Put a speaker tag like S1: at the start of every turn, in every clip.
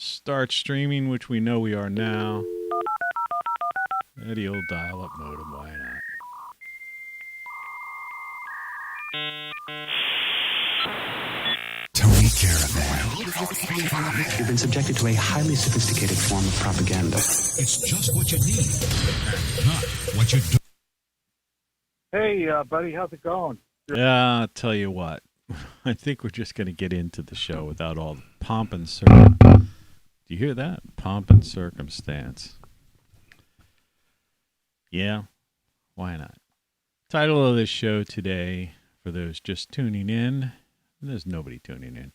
S1: Start streaming, which we know we are now. The old dial-up modem, why not?
S2: Tony Caravan.
S3: You've been subjected to a highly sophisticated form of propaganda.
S2: It's just what you need, and not what you do.
S4: Hey, buddy, how's it going?
S1: Yeah, I'll tell you what. I think we're just going to get into the show without all the pomp and circumstance. Do you hear that? Pomp and circumstance. Yeah, why not? Title of this show today, for those just tuning in, and there's nobody tuning in.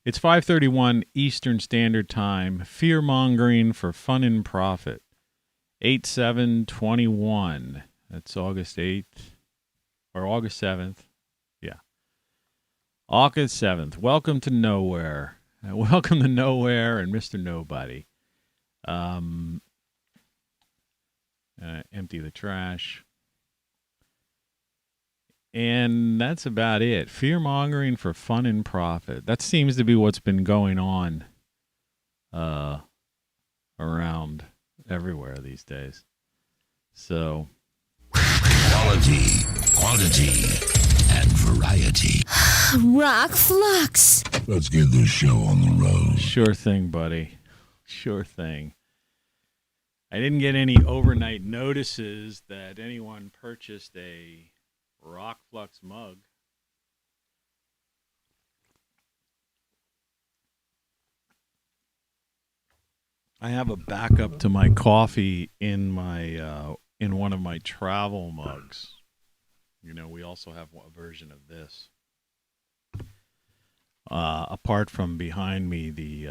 S1: It's 5:31 Eastern Standard Time. Fear-Mongering for Fun and Profit. 8/7/21. That's August 8th. Or August 7th. Yeah. August 7th. Welcome to Nowhere. Welcome to Nowhere and Mr. Nobody. Empty the trash. And that's about it. Fear-mongering for fun and profit. That seems to be what's been going on around everywhere these days. So...
S2: Quality, quantity, and variety.
S5: Rock Flux.
S2: Let's get this show on the road.
S1: Sure thing, buddy. Sure thing. I didn't get any overnight notices that anyone purchased a Rock Flux mug. I have a backup to my coffee in my in one of my travel mugs. You know, we also have a version of this. Apart from behind me, the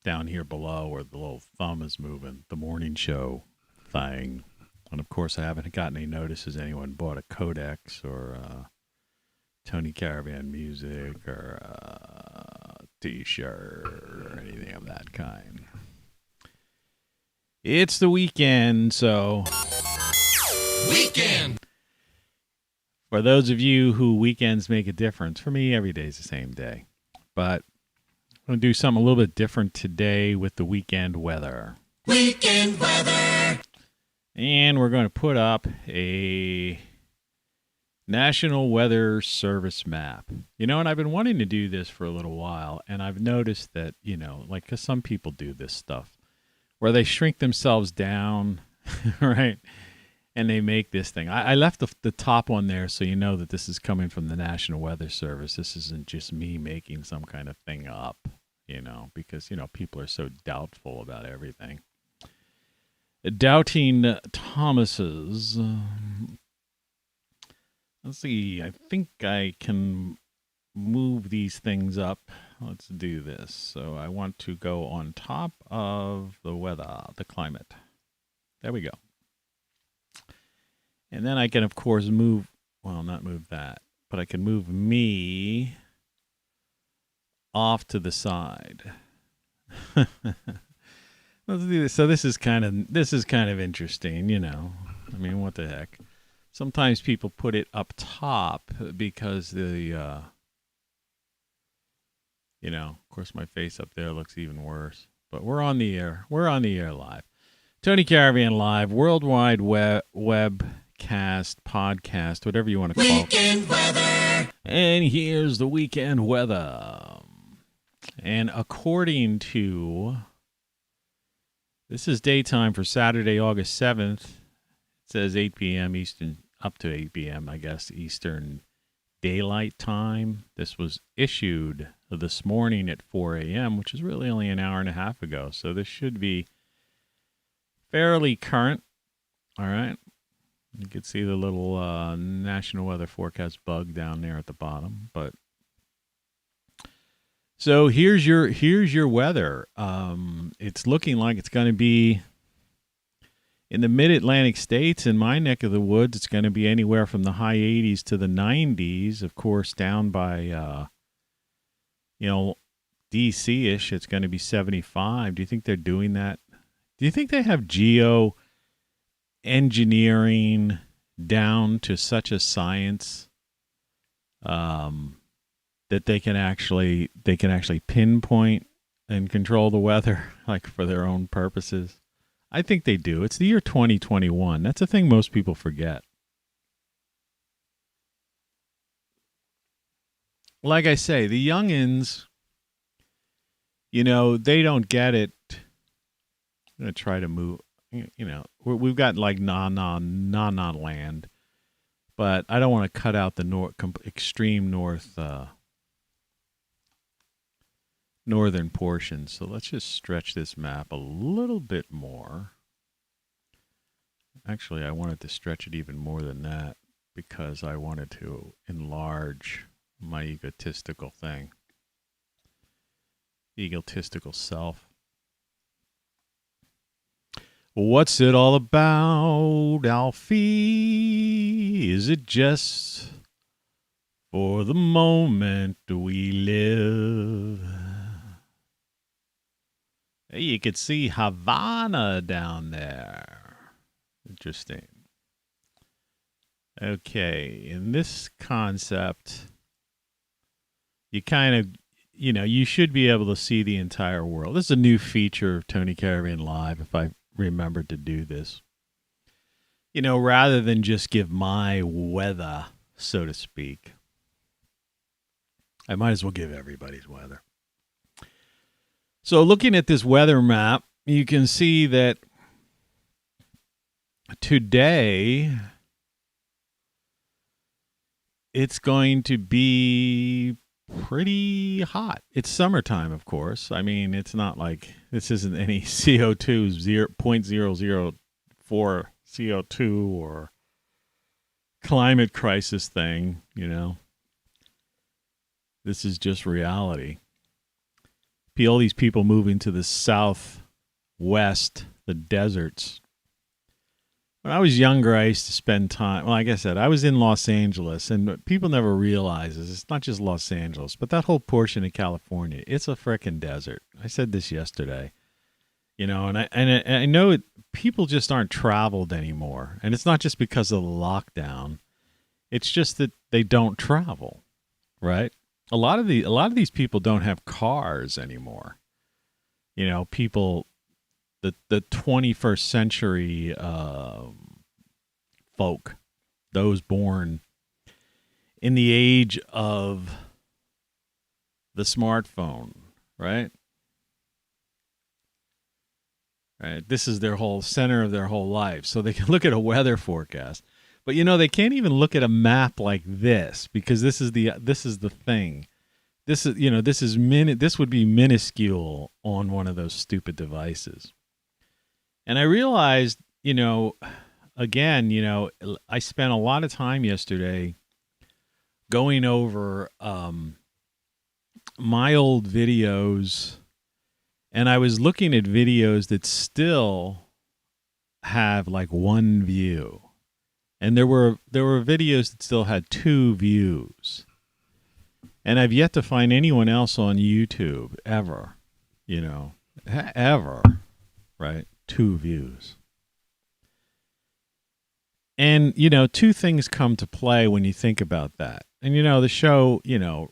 S1: down here below where the little thumb is moving, the morning show thing. And of course, I haven't gotten any notices anyone bought a Codex or Tony Caravan music or T-shirt or anything of that kind. It's the weekend, so...
S2: Weekend!
S1: For those of you who weekends make a difference, for me, every day is the same day. But I'm going to do something a little bit different today with the weekend weather.
S2: Weekend weather!
S1: And we're going to put up a National Weather Service map. You know, and I've been wanting to do this for a little while, and I've noticed that, you know, like, because some people do this stuff, where they shrink themselves down, right? And they make this thing. I left the top one there so you know that this is coming from the National Weather Service. This isn't just me making some kind of thing up, you know, because, you know, people are so doubtful about everything. Doubting Thomases. Let's see. I think I can move these things up. Let's do this. So I want to go on top of the weather, the climate. There we go. And then I can, of course, move, well, not move that, but I can move me off to the side. Let's do this. So this is kind of interesting, you know. I mean, what the heck? Sometimes people put it up top because the, you know, of course, my face up there looks even worse. But we're on the air. We're on the air live. Tony Caravan Live, Worldwide Webcast, podcast, whatever you want to call it.
S2: Weekend weather!
S1: And here's the weekend weather. And according to, this is daytime for Saturday, August 7th. It says 8 p.m. Eastern, up to 8 p.m., I guess, Eastern Daylight Time. This was issued this morning at 4 a.m., which is really only an hour and a half ago. So this should be fairly current. All right. You can see the little National Weather Forecast bug down there at the bottom. But so here's your weather. It's looking like it's going to be in the mid-Atlantic states. In my neck of the woods, it's going to be anywhere from the high 80s to the 90s. Of course, down by DC-ish, it's going to be 75. Do you think they're doing that? Do you think they have geo-engineering down to such a science that they can actually pinpoint and control the weather, like for their own purposes. I think they do. It's the year 2021. That's a thing most people forget. Like I say, the youngins, they don't get it. I'm going to try to move, we've got like na land, but I don't want to cut out the extreme northern portion. So let's just stretch this map a little bit more. Actually, I wanted to stretch it even more than that because I wanted to enlarge my egotistical self. What's it all about, Alfie? Is it just for the moment we live? Hey, you could see Havana down there. Interesting. Okay, in this concept, you kind of, you should be able to see the entire world. This is a new feature of Tony Caravan Live, if I remember to do this. Rather than just give my weather, so to speak, I might as well give everybody's weather. So looking at this weather map, you can see that today it's going to be pretty hot. It's summertime, of course. I mean, it's not like this isn't any CO2 0.004 CO2 or climate crisis thing, This is just reality. All these people moving to the southwest, the deserts. When I was younger, I used to spend time, like I said, I was in Los Angeles, and people never realize this. It's not just Los Angeles, but that whole portion of California, it's a frickin' desert. I said this yesterday, and I know people just aren't traveled anymore, and it's not just because of the lockdown. It's just that they don't travel, right? A lot of these people don't have cars anymore. People, the 21st century folk, those born in the age of the smartphone, right? Right. This is their whole center of their whole life. So they can look at a weather forecast. But they can't even look at a map like this because this is the thing. This would be minuscule on one of those stupid devices. And I realized, again, I spent a lot of time yesterday going over my old videos, and I was looking at videos that still have like one view. And there were videos that still had 2 views. And I've yet to find anyone else on YouTube ever, ever, right? 2 views. And, 2 things come to play when you think about that. And, the show,
S5: You're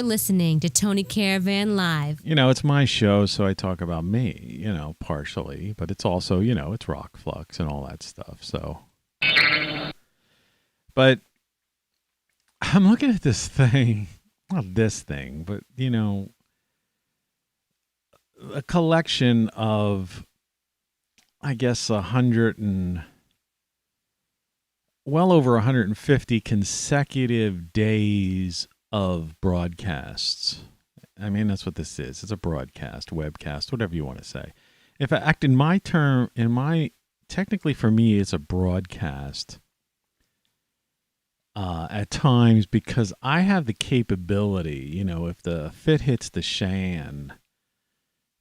S5: listening to Tony Caravan Live.
S1: It's my show, so I talk about me, partially. But it's also, it's rock flux and all that stuff, so. But I'm looking at this thing, not this thing, but, a collection of, I guess, well over 150 consecutive days of broadcasts. I mean, that's what this is. It's a broadcast, webcast, whatever you want to say. In fact, technically for me, it's a broadcast. At times, because I have the capability, if the fit hits the shan,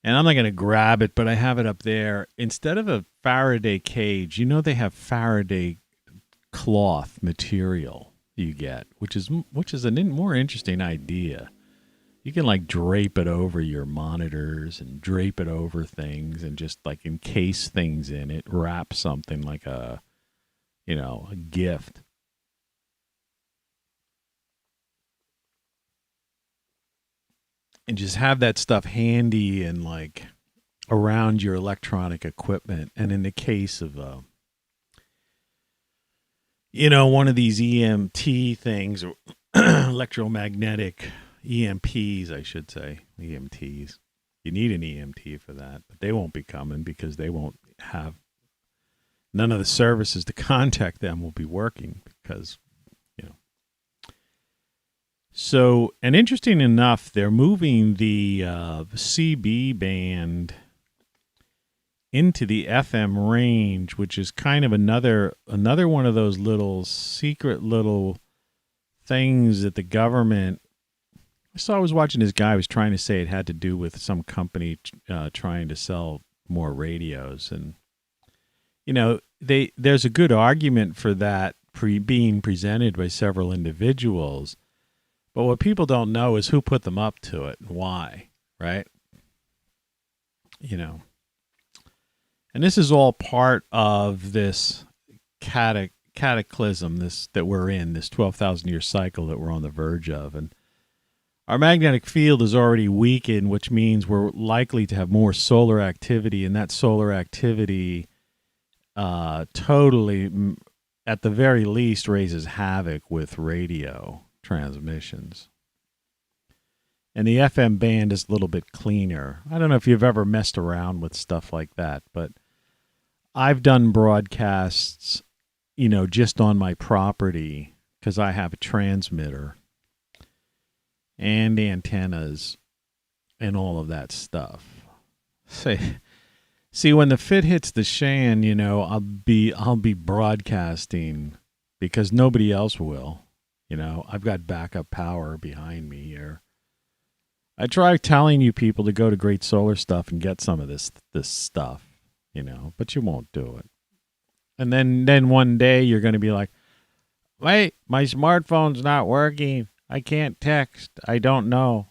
S1: and I'm not going to grab it, but I have it up there. Instead of a Faraday cage, they have Faraday cloth material you get, which is a more interesting idea. You can like drape it over your monitors and drape it over things and just like encase things in it, wrap something like a gift. and just have that stuff handy and like around your electronic equipment. And in the case of one of these EMT things, or electromagnetic EMPs, I should say, EMTs. You need an EMT for that, but they won't be coming because they won't have, none of the services to contact them will be working because, So, and interesting enough, they're moving the CB band into the FM range, which is kind of another one of those little secret little things that the government. I was watching this guy was trying to say it had to do with some company trying to sell more radios, and there's a good argument for that being presented by several individuals. But what people don't know is who put them up to it and why, right? And this is all part of this cataclysm that we're in, this 12,000-year cycle that we're on the verge of. And our magnetic field is already weakened, which means we're likely to have more solar activity, and that solar activity totally, at the very least, raises havoc with radio transmissions. And the FM band is a little bit cleaner. I don't know if you've ever messed around with stuff like that, but I've done broadcasts, just on my property because I have a transmitter and antennas and all of that stuff. See, when the fit hits the shan, I'll be broadcasting because nobody else will. I've got backup power behind me here. I try telling you people to go to Great Solar Stuff and get some of this stuff, but you won't do it. And then one day you're going to be like, wait, my smartphone's not working. I can't text. I don't know.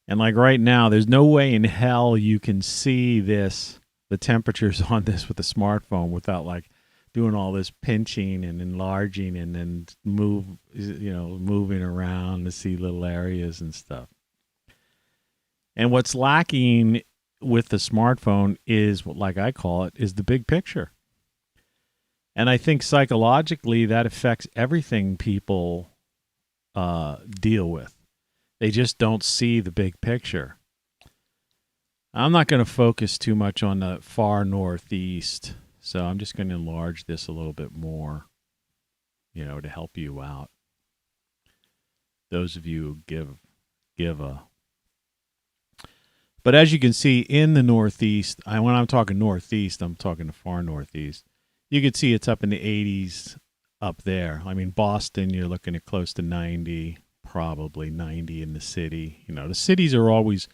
S1: And like right now, there's no way in hell you can see the temperatures on this with a smartphone without like doing all this pinching and enlarging and then moving around to see little areas and stuff. And what's lacking with the smartphone is, like I call it, is the big picture. And I think psychologically that affects everything people deal with. They just don't see the big picture. I'm not going to focus too much on the far northeast. So I'm just going to enlarge this a little bit more, to help you out. Those of you who give a. But as you can see in the northeast, when I'm talking northeast, I'm talking the far northeast. You can see it's up in the 80s up there. I mean, Boston, you're looking at close to 90, probably 90 in the city. The cities are always.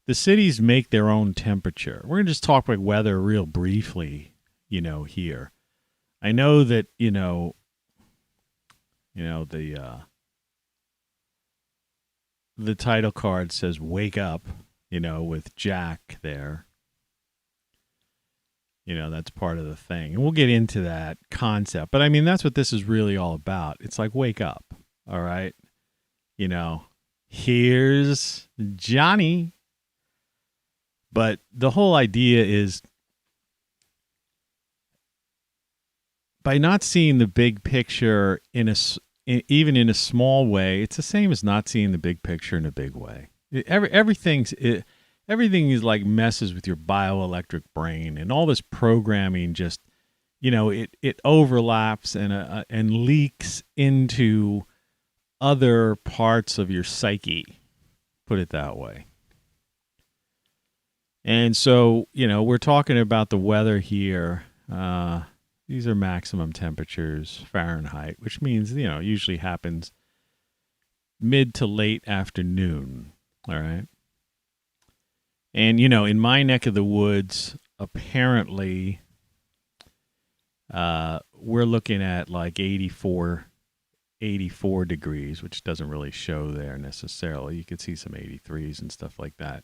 S1: The cities make their own temperature. We're going to just talk about weather real briefly, here. I know that, the title card says wake up, with Jack there. That's part of the thing. And we'll get into that concept. But I mean, that's what this is really all about. It's like wake up, all right? Here's Johnny. But the whole idea is by not seeing the big picture even in a small way, it's the same as not seeing the big picture in a big way. Everything is like messes with your bioelectric brain, and all this programming just, it overlaps and leaks into other parts of your psyche, put it that way. And so, we're talking about the weather here. These are maximum temperatures Fahrenheit, which means, usually happens mid to late afternoon. All right. And, in my neck of the woods, apparently, we're looking at like 84 degrees, which doesn't really show there necessarily. You could see some 83s and stuff like that.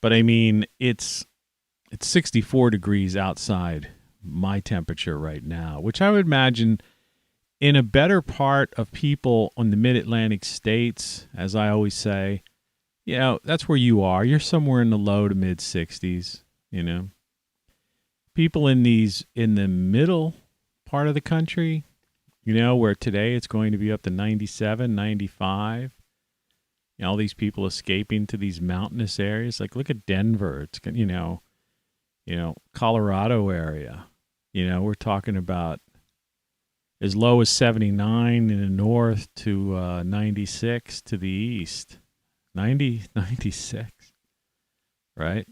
S1: But I mean, it's 64 degrees outside my temperature right now, which I would imagine in a better part of people on the mid-Atlantic states, as I always say, You know, that's where you are. You're somewhere in the low to mid 60s, you know. People in the middle part of the country, you know, where today it's going to be up to 97, 95. You know, all these people escaping to these mountainous areas. Like, look at Denver. It's, Colorado area. You know, we're talking about as low as 79 in the north to 96 to the east. 96, right?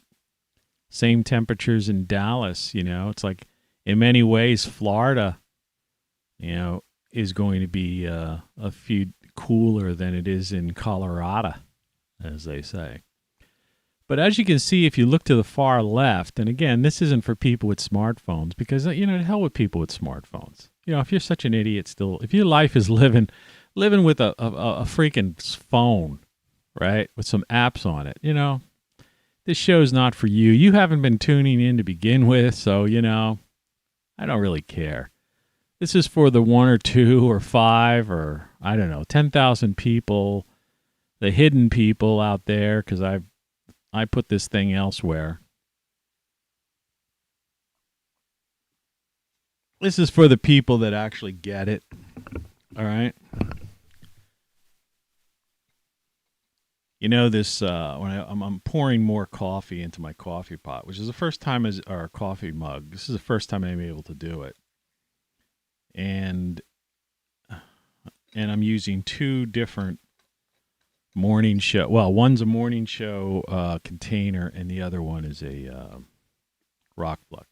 S1: Same temperatures in Dallas, you know. It's like, in many ways, Florida, you know, is going to be a few cooler than it is in Colorado, as they say. But as you can see, if you look to the far left, and again, this isn't for people with smartphones, because, you know, to hell with people with smartphones. You know, if you're such an idiot still, if your life is living with a freaking phone, right, with some apps on it, you know, this show's not for you. You haven't been tuning in to begin with, so, you know, I don't really care. This is for the 1 or 2 or 5 or, I don't know, 10,000 people, the hidden people out there, because I put this thing elsewhere. This is for the people that actually get it, all right? You know, this when I'm pouring more coffee into my coffee pot, which is the first time or coffee mug. This is the first time I'm able to do it, and I'm using 2 different morning show. Well, one's a morning show container, and the other one is a rock flux.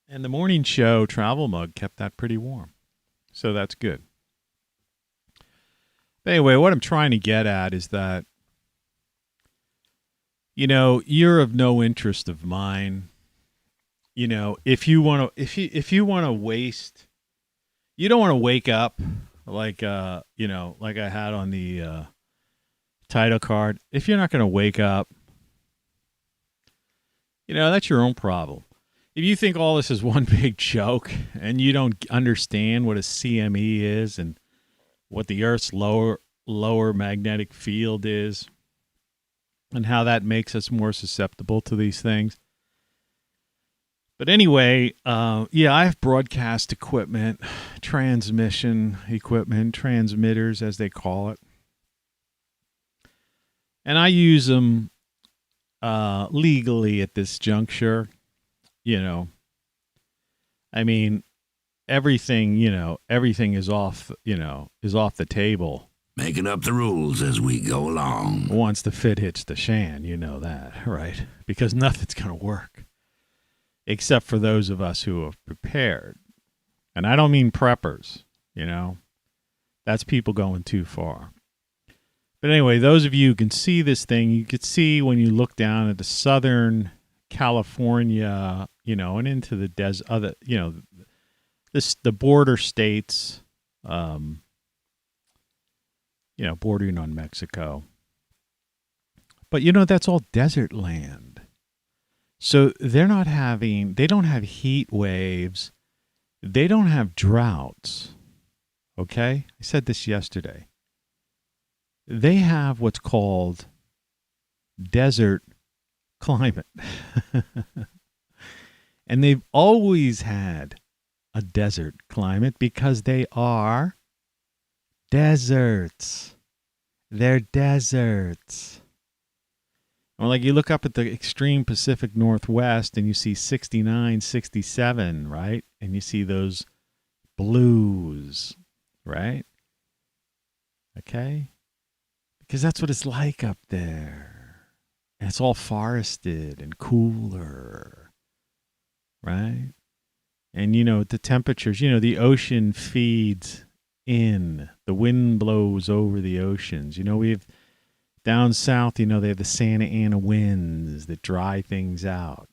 S1: And the morning show travel mug kept that pretty warm, so that's good. Anyway, what I'm trying to get at is that, you know, you're of no interest of mine. You know, if you want to waste, you don't want to wake up like you know, like I had on the title card. If you're not going to wake up, you know, that's your own problem. If you think all this is one big joke and you don't understand what a CME is and what the Earth's lower magnetic field is and how that makes us more susceptible to these things. But anyway, yeah, I have broadcast equipment, transmission equipment, transmitters, as they call it. And I use them legally at this juncture. You know, I mean, everything is off the table.
S2: Making up the rules as we go along.
S1: Once the fit hits the shan, you know that, right? Because nothing's going to work. Except for those of us who have prepared. And I don't mean preppers, you know. That's people going too far. But anyway, those of you who can see this thing, you could see when you look down at the southern California, you know, and into the other, you know, the border states, you know, bordering on Mexico. But, you know, that's all desert land. So they don't have heat waves. They don't have droughts. Okay? I said this yesterday. They have what's called desert climate. And they've always had a desert climate because they are deserts. They're deserts. Well, like you look up at the extreme Pacific Northwest and you see 69, 67, right? And you see those blues, right? Okay? Because that's what it's like up there. And it's all forested and cooler, right? And, you know, the temperatures, you know, the ocean feeds in. The wind blows over the oceans. You know, we have down south, you know, they have the Santa Ana winds that dry things out.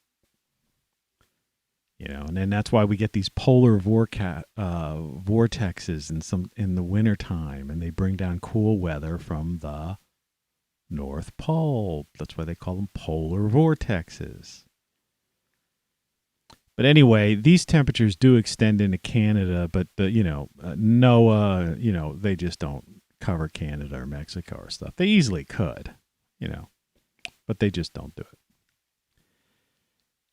S1: You know, and then that's why we get these polar vortexes in the wintertime, and they bring down cool weather from the North Pole. That's why they call them polar vortexes. But anyway, these temperatures do extend into Canada, but NOAA, you know, they just don't cover Canada or Mexico or stuff. They easily could, but they just don't do it.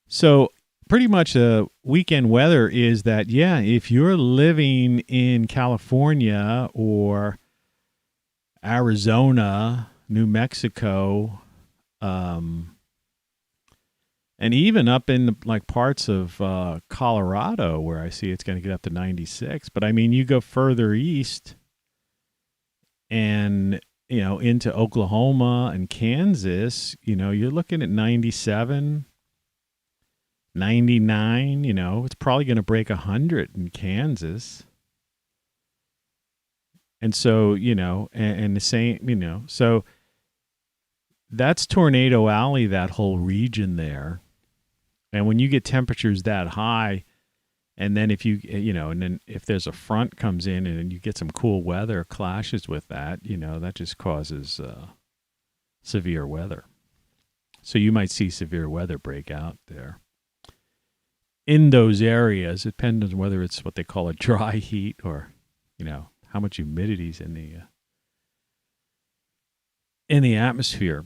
S1: So pretty much the weekend weather is that, if you're living in California or Arizona, New Mexico, and even up in like parts of Colorado, where I see it's going to get up to 96. But I mean, you go further east and, into Oklahoma and Kansas, you're looking at 97, 99, it's probably going to break 100 in Kansas. And so, and the same, so that's Tornado Alley, that whole region there. And when you get temperatures that high, and then if if there's a front comes in and you get some cool weather clashes with that, that just causes severe weather. So you might see severe weather break out there. In those areas, it depends on whether it's what they call a dry heat or, how much humidity's in the atmosphere.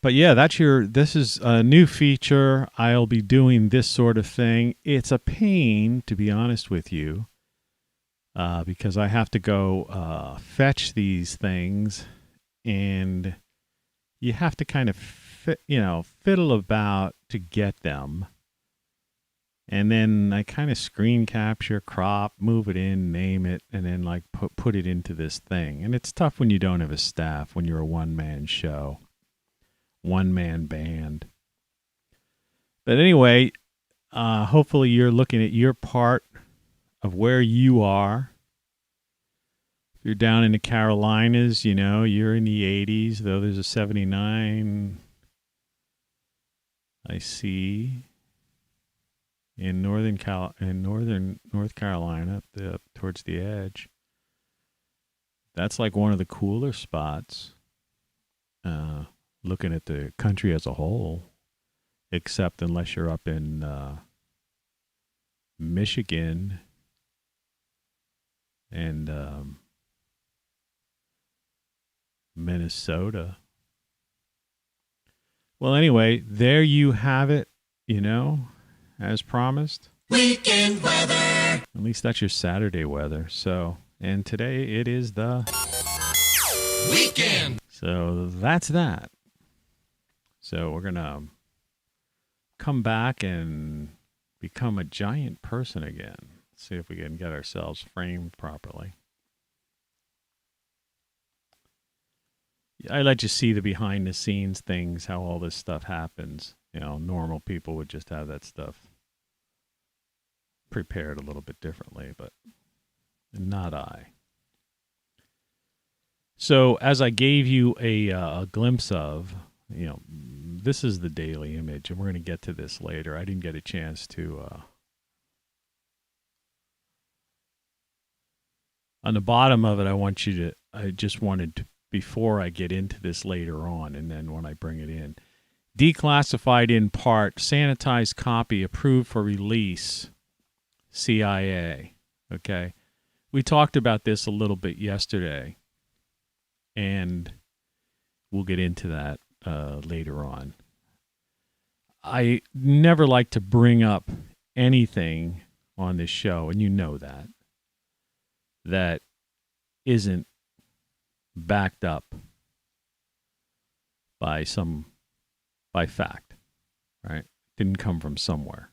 S1: But yeah, this is a new feature. I'll be doing this sort of thing. It's a pain, to be honest with you, because I have to go fetch these things, and you have to kind of fiddle about to get them. And then I kind of screen capture, crop, move it in, name it, and then like put it into this thing. And it's tough when you don't have a staff, when you're a one-man show, one-man band. But anyway, hopefully you're looking at your part of where you are. If you're down in the Carolinas, you're in the 80s, though there's a 79 I see. In northern North Carolina, up towards the edge. That's like one of the cooler spots, looking at the country as a whole, except unless you're up in Michigan and Minnesota. Well, anyway, there you have it, as promised. Weekend weather. At least that's your Saturday weather. So, and today it is the weekend. So that's that. So we're going to come back and become a giant person again. See if we can get ourselves framed properly. I let you see the behind the scenes things, how all this stuff happens. Normal people would just have that stuff prepared a little bit differently, but not I. So as I gave you a glimpse of, this is the daily image, and we're going to get to this later. I didn't get a chance to. On the bottom of it, I just wanted to, before I get into this later on, and then when I bring it in, declassified in part, sanitized copy, approved for release, CIA. Okay. We talked about this a little bit yesterday, and we'll get into that later on. I never like to bring up anything on this show, and you know that isn't backed up by fact, right? Didn't come from somewhere.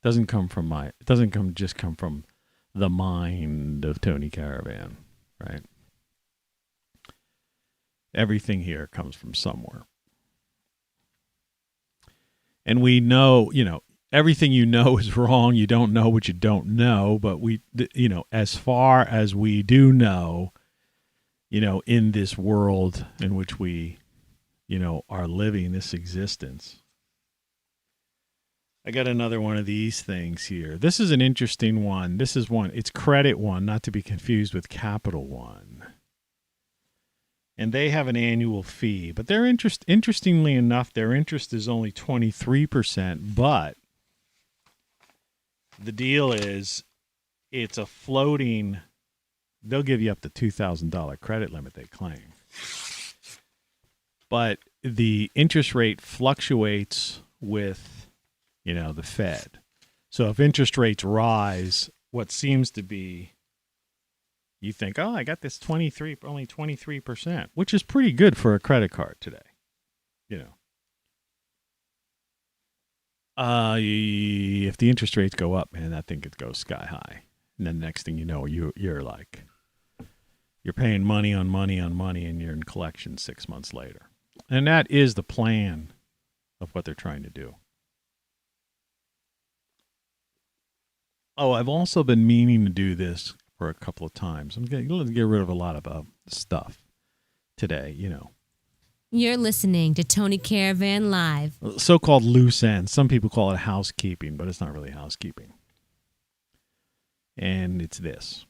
S1: Doesn't come from just come from the mind of Tony Caravan, right? Everything here comes from somewhere. And we know, everything is wrong. You don't know what you don't know, but as far as we do know, in this world in which we, are living this existence. I got another one of these things here. This is an interesting one. This is one. It's Credit One, not to be confused with Capital One. And they have an annual fee, but their interest, interestingly enough, their interest is only 23%. But the deal is, it's a floating they'll give you up to $2,000 credit limit, they claim. But the interest rate fluctuates with, the Fed. So if interest rates rise, what seems to be, you think, oh, I got this only 23%, which is pretty good for a credit card today. If the interest rates go up, man, I think it goes sky high. And then next thing you know, you're like, you're paying money on money on money, and you're in collection 6 months later. And that is the plan of what they're trying to do. Oh, I've also been meaning to do this for a couple of times. I'm going to get rid of a lot of stuff today,
S5: You're listening to Tony Caravan Live.
S1: So-called loose ends. Some people call it housekeeping, but it's not really housekeeping. And it's this.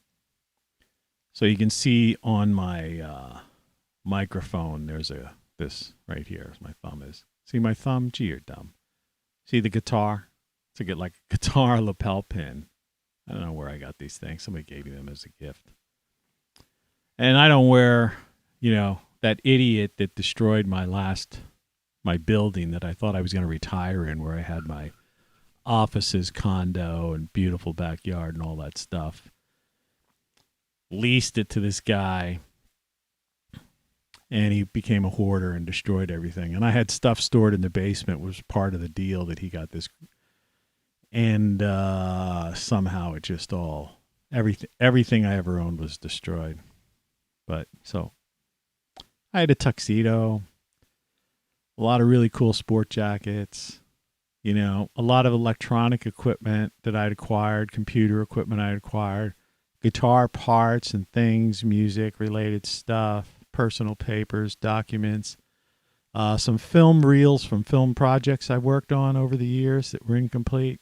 S1: So you can see on my microphone, there's this right here. My thumb is. See my thumb? Gee, you're dumb. See the guitar? It's like a guitar lapel pin. I don't know where I got these things. Somebody gave me them as a gift. And I don't wear, that idiot that destroyed my building that I thought I was going to retire in, where I had my offices, condo, and beautiful backyard and all that stuff. Leased it to this guy, and he became a hoarder and destroyed everything. And I had stuff stored in the basement, was part of the deal that he got this. And somehow it just everything I ever owned was destroyed. But so I had a tuxedo, a lot of really cool sport jackets, a lot of electronic equipment that I'd acquired, computer equipment I'd acquired, guitar parts and things, music related stuff, personal papers, documents, some film reels from film projects I worked on over the years that were incomplete.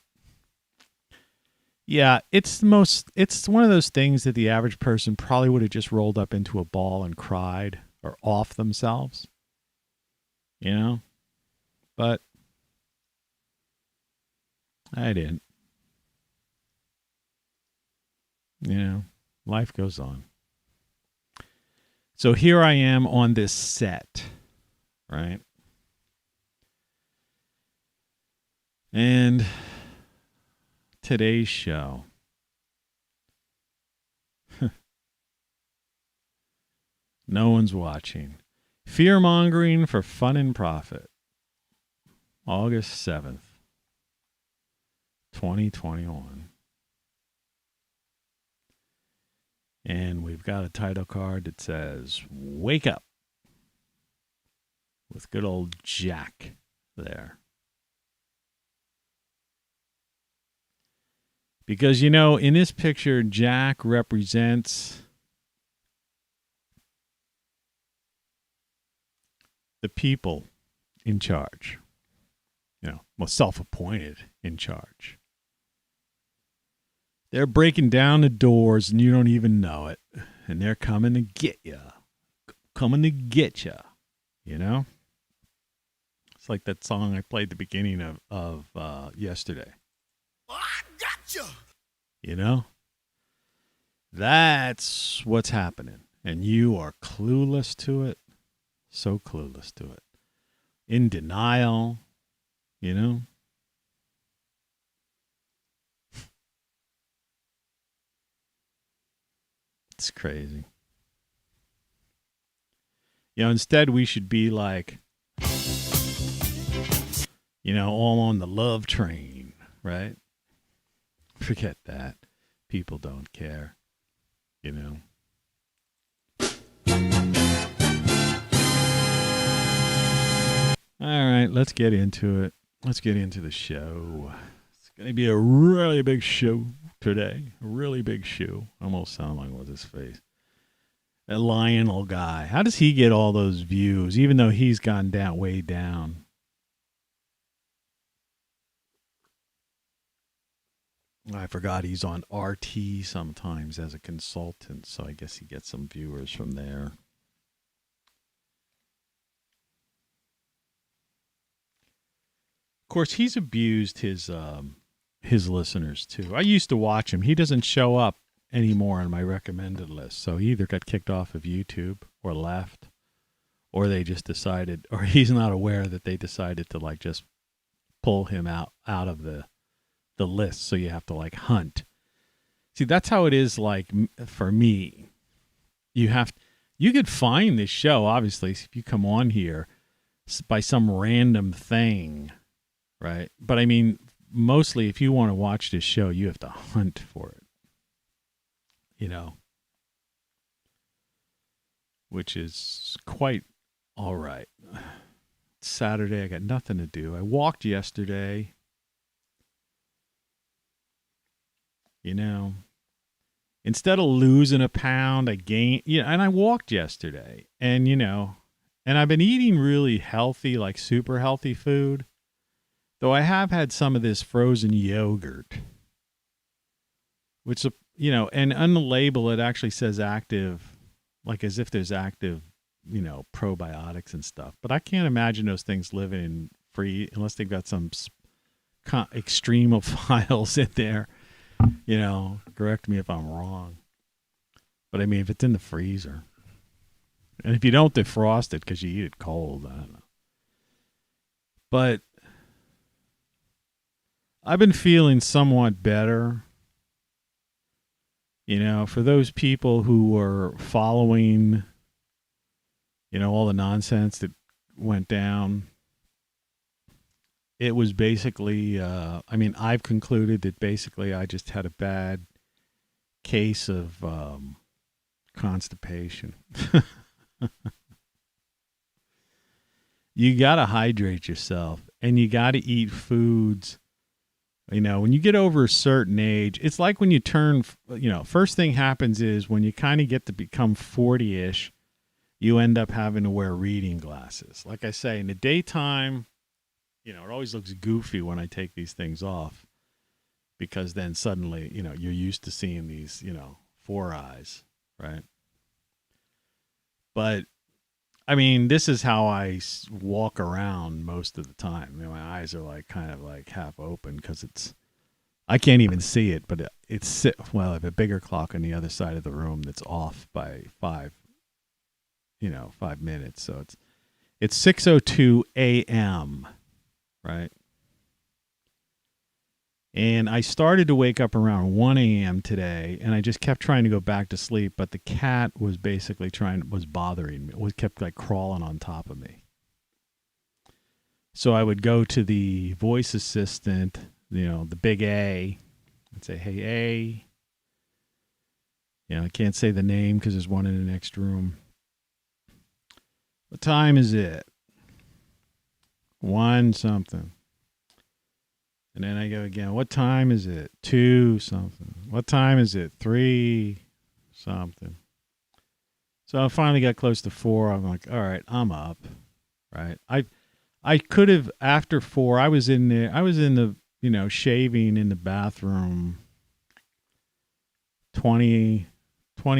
S1: Yeah, it's one of those things that the average person probably would have just rolled up into a ball and cried or off themselves. But I didn't. Life goes on. So here I am on this set, right? And today's show. No one's watching. Fear-Mongering for Fun and Profit. August 7th, 2021. And we've got a title card that says, Wake Up, with good old Jack there. Because, in this picture, Jack represents the people in charge. Self-appointed in charge. They're breaking down the doors and you don't even know it. And they're coming to get you. Coming to get you. It's like that song I played the beginning of yesterday.
S2: I gotcha.
S1: That's what's happening. And you are clueless to it. So clueless to it. In denial. It's crazy. Instead we should be like, all on the love train, right? Forget that. People don't care, All right, let's get into it. Let's get into the show. It's going to be a really big show today. A really big show. Almost sound like what's his face? That Lionel guy. How does he get all those views, even though he's gone down, way down? I forgot he's on RT sometimes as a consultant, so I guess he gets some viewers from there. Of course, he's abused his listeners too. I used to watch him. He doesn't show up anymore on my recommended list. So he either got kicked off of YouTube or left, or they just decided, or he's not aware that they decided to like just pull him out of the list. So you have to like hunt. See, that's how it is. Like for me, you could find this show, obviously, if you come on here by some random thing, right? But I mean, mostly if you want to watch this show, you have to hunt for it, which is quite all right. It's Saturday. I got nothing to do. I walked yesterday, instead of losing a pound, I gained, and I walked yesterday and, and I've been eating really healthy, like super healthy food, though I have had some of this frozen yogurt, which, and on the label, it actually says active, like as if there's active, probiotics and stuff. But I can't imagine those things living in free unless they've got some extremophiles in there. Correct me if I'm wrong. But I mean, if it's in the freezer, and if you don't defrost it because you eat it cold, I don't know. But I've been feeling somewhat better. For those people who were following, all the nonsense that went down, it was basically, I've concluded that basically I just had a bad case of constipation. You got to hydrate yourself, and you got to eat foods. When you get over a certain age, it's like when you turn, first thing happens is when you kind of get to become 40-ish, you end up having to wear reading glasses. Like I say, in the daytime, it always looks goofy when I take these things off, because then suddenly, you're used to seeing these, 4 eyes, right? But I mean, this is how I walk around most of the time. My eyes are like kind of like half open because I can't even see it, but I have a bigger clock on the other side of the room that's off by 5 minutes. So it's 6:02 a.m., right? And I started to wake up around 1 a.m. today, and I just kept trying to go back to sleep, but the cat was basically was bothering me. It kept like crawling on top of me. So I would go to the voice assistant, the big A, and say, "Hey, A." I can't say the name because there's one in the next room. What time is it? 1 something. And then I go again, what time is it? 2 something. What time is it? 3 something. So I finally got close to 4. I'm like, all right, I'm up. Right. I could have, after 4, I was in the, shaving in the bathroom 20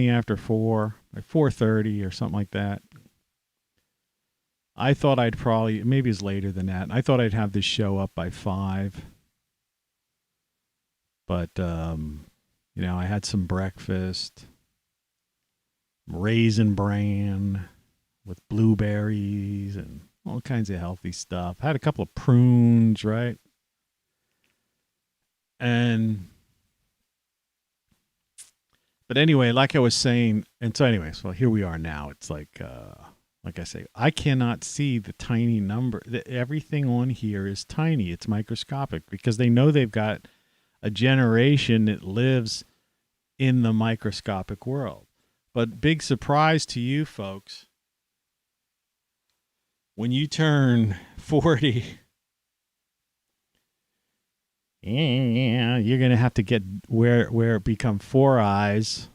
S1: after 4, like 4:30 or something like that. I thought I'd probably, maybe it's later than that. I thought I'd have this show up by 5. But, I had some breakfast, Raisin Bran with blueberries and all kinds of healthy stuff. Had a couple of prunes, right? But anyway, like I was saying, and so anyways, well, here we are now. It's like I say, I cannot see the tiny number. Everything on here is tiny. It's microscopic because they know they've got a generation that lives in the microscopic world. But big surprise to you folks, when you turn 40, you're going to have to get where it become 4 eyes,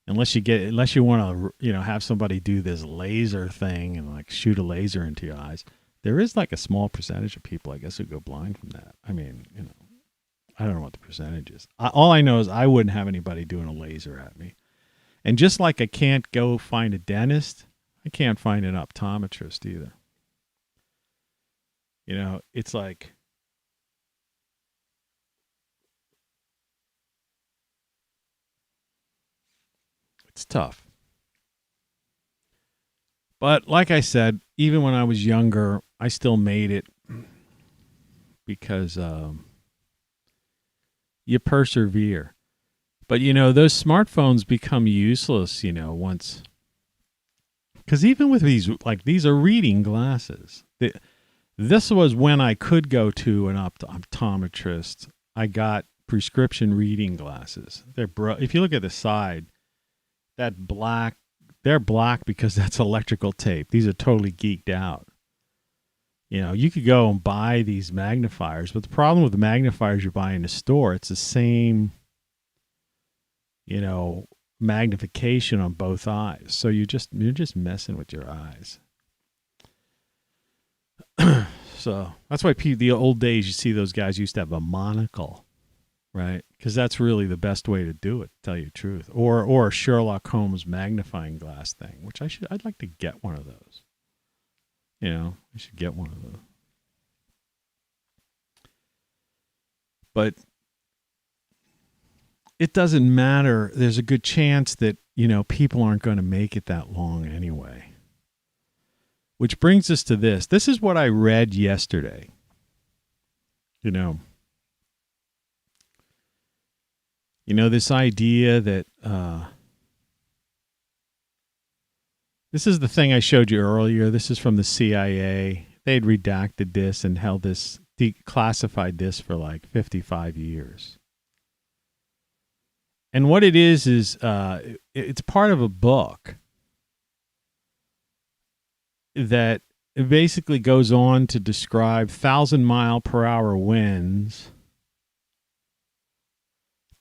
S1: unless you want to, have somebody do this laser thing and like shoot a laser into your eyes. There is like a small percentage of people, I guess, who go blind from that. I mean, I don't know what the percentage is. All I know is I wouldn't have anybody doing a laser at me. And just like I can't go find a dentist, I can't find an optometrist either. It's like, It's tough. But like I said, even when I was younger, I still made it because you persevere. But, those smartphones become useless, once. Because even with these are reading glasses. This was when I could go to an optometrist. I got prescription reading glasses. If you look at the side, they're black because that's electrical tape. These are totally geeked out. You could go and buy these magnifiers, but the problem with the magnifiers you buy in the store, it's the same, magnification on both eyes. So you're just messing with your eyes. So that's why the old days, you see those guys used to have a monocle, right? Because that's really the best way to do it, to tell you the truth. Or a Sherlock Holmes magnifying glass thing, which I'd like to get one of those. I should get one of those. But it doesn't matter. There's a good chance that, people aren't going to make it that long anyway. Which brings us to this. This is what I read yesterday. This idea that this is the thing I showed you earlier. This is from the CIA. They'd redacted this and held this, declassified this for like 55 years. And what it is it's part of a book that basically goes on to describe 1,000-mile-per-hour winds,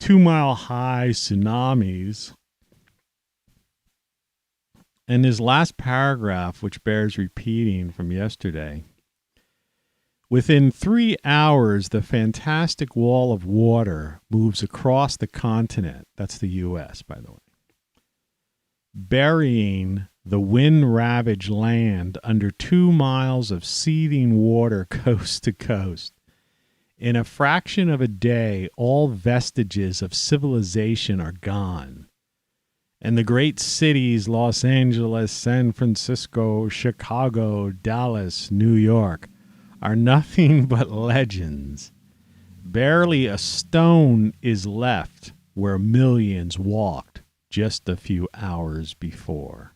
S1: 2-mile-high tsunamis. And his last paragraph, which bears repeating from yesterday, within 3 hours, the fantastic wall of water moves across the continent. That's the U.S., by the way, burying the wind-ravaged land under 2 miles of seething water coast to coast. In a fraction of a day, all vestiges of civilization are gone. And the great cities, Los Angeles, San Francisco, Chicago, Dallas, New York, are nothing but legends. Barely a stone is left where millions walked just a few hours before.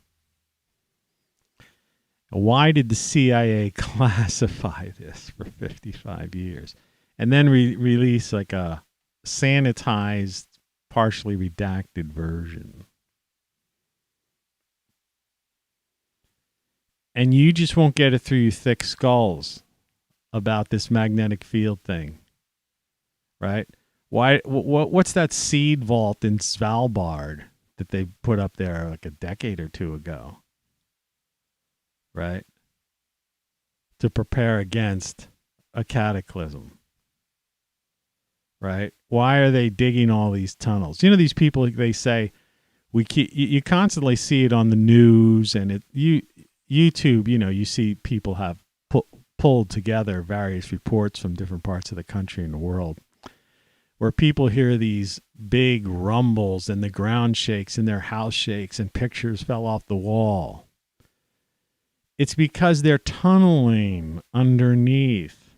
S1: Why did the CIA classify this for 55 years? And then release like a sanitized, partially redacted version? And you just won't get it through your thick skulls about this magnetic field thing, right? Why? What's that seed vault in Svalbard that they put up there like a decade or two ago, right? To prepare against a cataclysm, right? Why are they digging all these tunnels? These people, they say, you constantly see it on the news and YouTube, you see people have pulled together various reports from different parts of the country and the world where people hear these big rumbles and the ground shakes and their house shakes and pictures fell off the wall. It's because they're tunneling underneath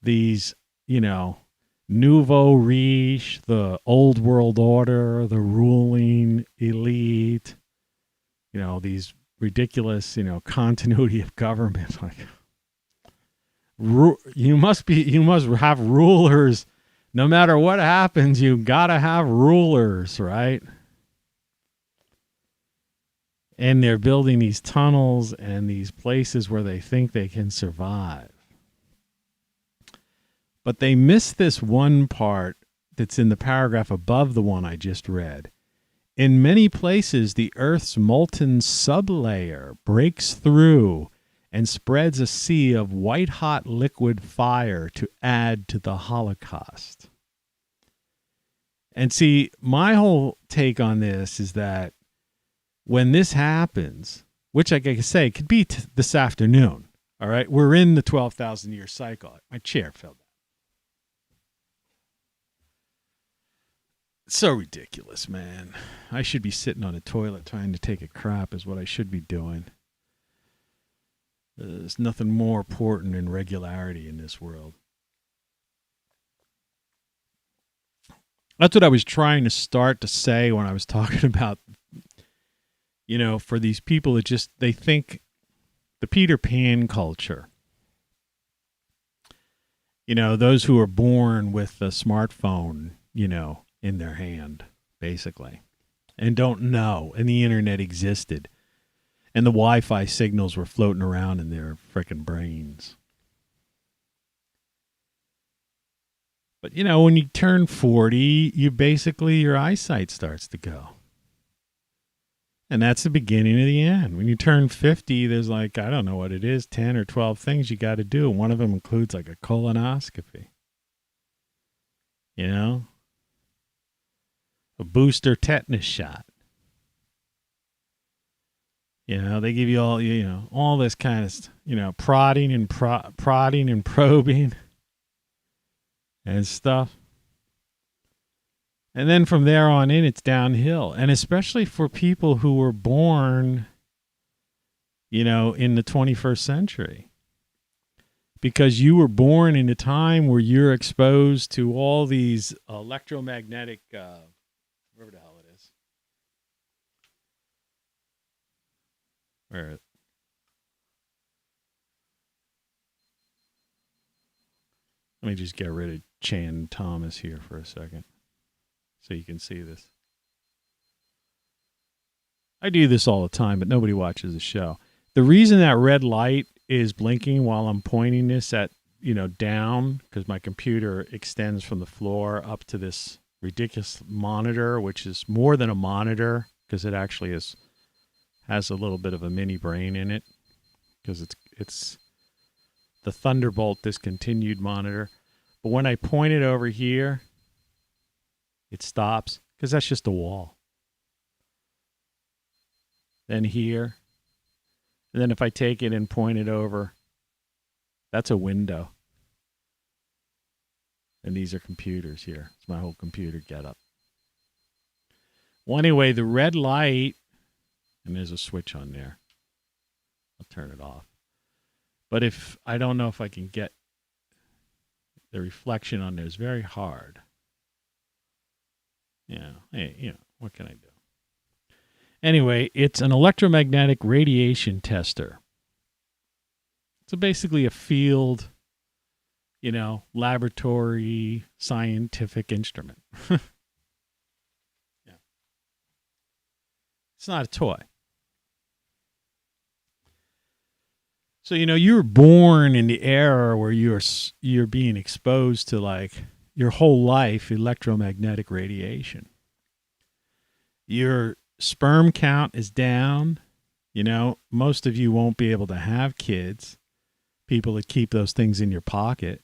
S1: these, nouveau riche, the old world order, the ruling elite, these ridiculous, continuity of government. Like, you must have rulers. No matter what happens, you gotta have rulers, right? And they're building these tunnels and these places where they think they can survive. But they miss this one part that's in the paragraph above the one I just read. In many places, the Earth's molten sublayer breaks through and spreads a sea of white-hot liquid fire to add to the Holocaust. And see, my whole take on this is that when this happens, which I can say could be this afternoon, all right? We're in the 12,000-year cycle. My chair fell down. It's so ridiculous, man. I should be sitting on a toilet trying to take a crap is what I should be doing. There's nothing more important than regularity in this world. That's what I was trying to start to say when I was talking about, for these people that they think the Peter Pan culture. Those who are born with a smartphone, in their hand, basically, and don't know, and the internet existed, and the Wi-Fi signals were floating around in their frickin' brains. But, when you turn 40, your eyesight starts to go. And that's the beginning of the end. When you turn 50, there's I don't know what it is, 10 or 12 things you got to do. One of them includes a colonoscopy. A booster tetanus shot. They give you all this kind of, prodding and probing and stuff. And then from there on in, it's downhill. And especially for people who were born, in the 21st century. Because you were born in a time where you're exposed to all these electromagnetic, whatever the hell it is. Where? Let me just get rid of Chan Thomas here for a second so you can see this. I do this all the time, but nobody watches the show. The reason that red light is blinking while I'm pointing this at, down, because my computer extends from the floor up to this ridiculous monitor, which is more than a monitor, because it actually has a little bit of a mini brain in it, because it's the Thunderbolt discontinued monitor. But when I point it over here, it stops, because that's just a wall. Then here. And then if I take it and point it over, that's a window. And these are computers here. It's my whole computer getup. Well, anyway, the red light, and there's a switch on there. I'll turn it off. But if I don't know if I can get the reflection on there, it's very hard. Hey, what can I do? Anyway, it's an electromagnetic radiation tester. So basically a field, laboratory scientific instrument. Yeah. It's not a toy. So, you were born in the era where you're being exposed to your whole life electromagnetic radiation. Your sperm count is down. Most of you won't be able to have kids. People that keep those things in your pocket.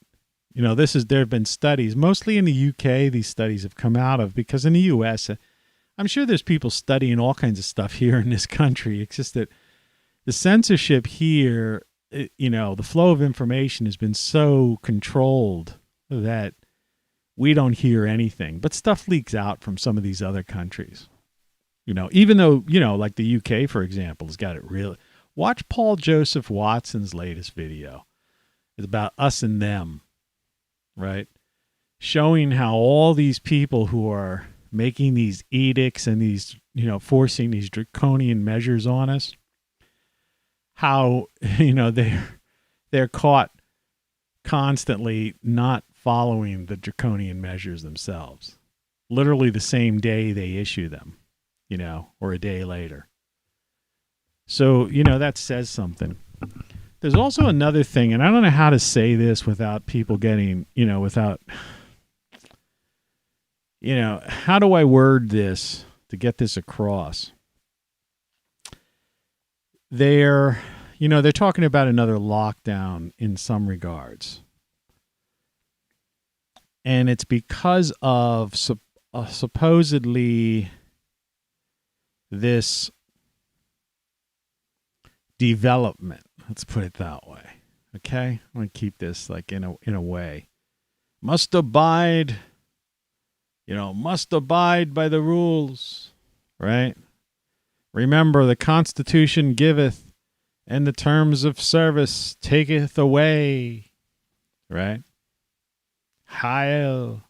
S1: There have been studies, mostly in the UK, these studies have come out of, because in the US, I'm sure there's people studying all kinds of stuff here in this country. It's just that the censorship here, the flow of information has been so controlled that we don't hear anything. But stuff leaks out from some of these other countries. Even though, like the UK, for example, has got it really. Watch Paul Joseph Watson's latest video. It's about us and them, right? Showing how all these people who are making these edicts and these, forcing these draconian measures on us, how, they're caught constantly not following the draconian measures themselves. Literally the same day they issue them. Or a day later. So, that says something. There's also another thing, and I don't know how to say this without people getting, how do I word this to get this across? They're talking about another lockdown in some regards. And it's because of supposedly this development, let's put it that way. Okay, I'm gonna keep this in a way. Must abide Must abide by the rules, right? Remember, the Constitution giveth, and the terms of service taketh away, right? Heil,